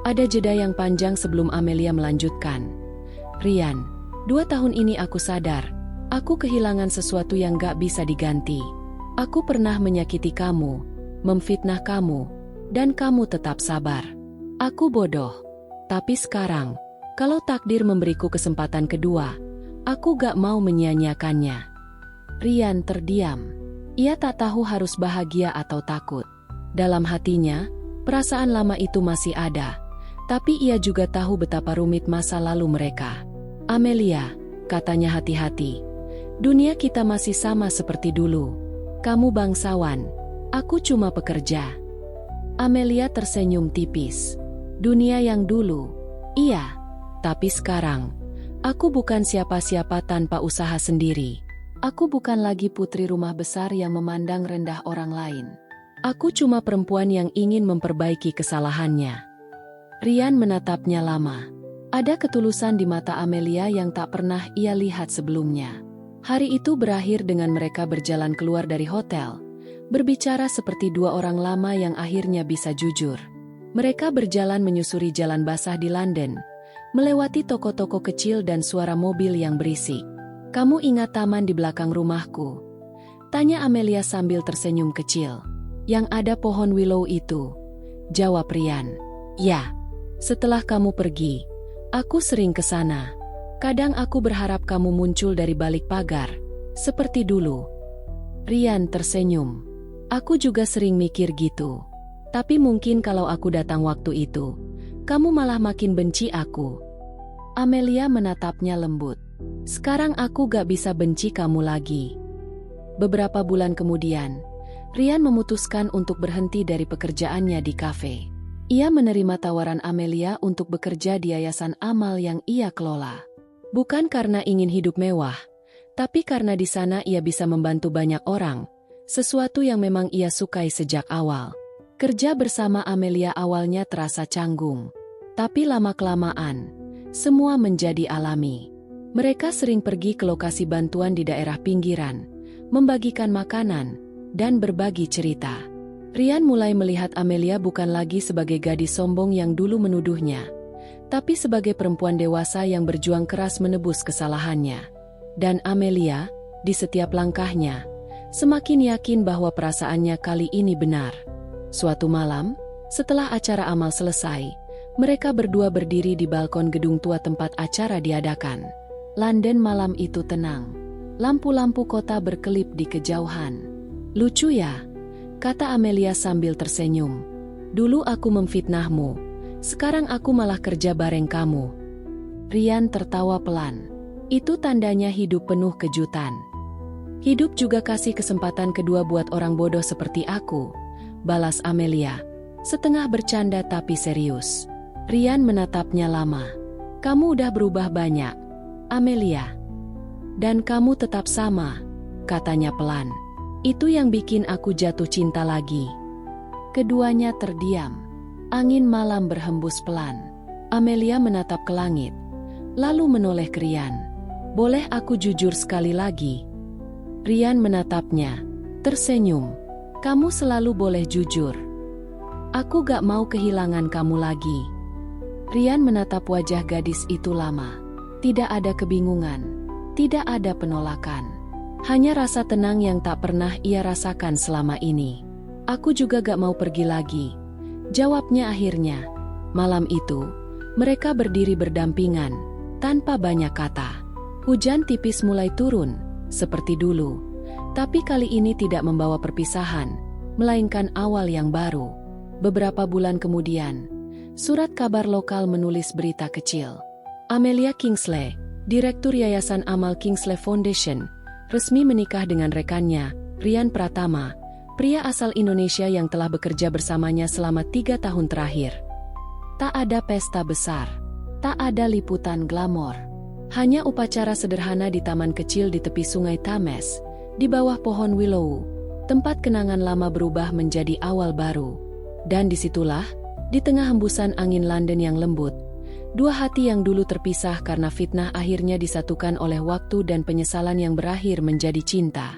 Ada jeda yang panjang sebelum Amelia melanjutkan. Rian, 2 tahun ini aku sadar, aku kehilangan sesuatu yang gak bisa diganti. Aku pernah menyakiti kamu, memfitnah kamu, dan kamu tetap sabar. Aku bodoh. Tapi sekarang, kalau takdir memberiku kesempatan kedua, aku gak mau menyia-nyiakannya. Rian terdiam. Ia tak tahu harus bahagia atau takut. Dalam hatinya, perasaan lama itu masih ada, tapi ia juga tahu betapa rumit masa lalu mereka. Amelia, katanya hati-hati, dunia kita masih sama seperti dulu. Kamu bangsawan, aku cuma pekerja. Amelia tersenyum tipis. Dunia yang dulu, iya, tapi sekarang, aku bukan siapa-siapa tanpa usaha sendiri. Aku bukan lagi putri rumah besar yang memandang rendah orang lain. Aku cuma perempuan yang ingin memperbaiki kesalahannya. Rian menatapnya lama. Ada ketulusan di mata Amelia yang tak pernah ia lihat sebelumnya. Hari itu berakhir dengan mereka berjalan keluar dari hotel, berbicara seperti 2 orang lama yang akhirnya bisa jujur. Mereka berjalan menyusuri jalan basah di London, melewati toko-toko kecil dan suara mobil yang berisik. Kamu ingat taman di belakang rumahku? Tanya Amelia sambil tersenyum kecil. Yang ada pohon willow itu, jawab Rian. Ya, setelah kamu pergi, aku sering ke sana. Kadang aku berharap kamu muncul dari balik pagar, seperti dulu. Rian tersenyum. Aku juga sering mikir gitu. Tapi mungkin kalau aku datang waktu itu, kamu malah makin benci aku. Amelia menatapnya lembut. Sekarang aku gak bisa benci kamu lagi. Beberapa bulan kemudian, Rian memutuskan untuk berhenti dari pekerjaannya di kafe. Ia menerima tawaran Amelia untuk bekerja di yayasan amal yang ia kelola. Bukan karena ingin hidup mewah, tapi karena di sana ia bisa membantu banyak orang, sesuatu yang memang ia sukai sejak awal. Kerja bersama Amelia awalnya terasa canggung, tapi lama-kelamaan, semua menjadi alami. Mereka sering pergi ke lokasi bantuan di daerah pinggiran, membagikan makanan, dan berbagi cerita. Rian mulai melihat Amelia bukan lagi sebagai gadis sombong yang dulu menuduhnya, tapi sebagai perempuan dewasa yang berjuang keras menebus kesalahannya. Dan Amelia, di setiap langkahnya, semakin yakin bahwa perasaannya kali ini benar. Suatu malam, setelah acara amal selesai, mereka berdua berdiri di balkon gedung tua tempat acara diadakan. London malam itu tenang. Lampu-lampu kota berkelip di kejauhan. Lucu ya, kata Amelia sambil tersenyum. Dulu aku memfitnahmu, sekarang aku malah kerja bareng kamu. Rian tertawa pelan. Itu tandanya hidup penuh kejutan. Hidup juga kasih kesempatan kedua buat orang bodoh seperti aku, balas Amelia, setengah bercanda tapi serius. Rian menatapnya lama. Kamu udah berubah banyak, Amelia. Dan kamu tetap sama, katanya pelan. Itu yang bikin aku jatuh cinta lagi. Keduanya terdiam. Angin malam berhembus pelan. Amelia menatap ke langit, lalu menoleh ke Rian. "Boleh aku jujur sekali lagi?" Rian menatapnya, tersenyum. "Kamu selalu boleh jujur. Aku gak mau kehilangan kamu lagi." Rian menatap wajah gadis itu lama. Tidak ada kebingungan, tidak ada penolakan. Hanya rasa tenang yang tak pernah ia rasakan selama ini. "Aku juga gak mau pergi lagi," jawabnya akhirnya. Malam itu, mereka berdiri berdampingan, tanpa banyak kata. Hujan tipis mulai turun, seperti dulu. Tapi kali ini tidak membawa perpisahan, melainkan awal yang baru. Beberapa bulan kemudian, surat kabar lokal menulis berita kecil. Amelia Kingsley, Direktur Yayasan Amal Kingsley Foundation, resmi menikah dengan rekannya, Rian Pratama, pria asal Indonesia yang telah bekerja bersamanya selama 3 tahun terakhir. Tak ada pesta besar, tak ada liputan glamor. Hanya upacara sederhana di taman kecil di tepi sungai Thames, di bawah pohon willow, tempat kenangan lama berubah menjadi awal baru. Dan disitulah, di tengah hembusan angin London yang lembut, dua hati yang dulu terpisah karena fitnah akhirnya disatukan oleh waktu dan penyesalan yang berakhir menjadi cinta.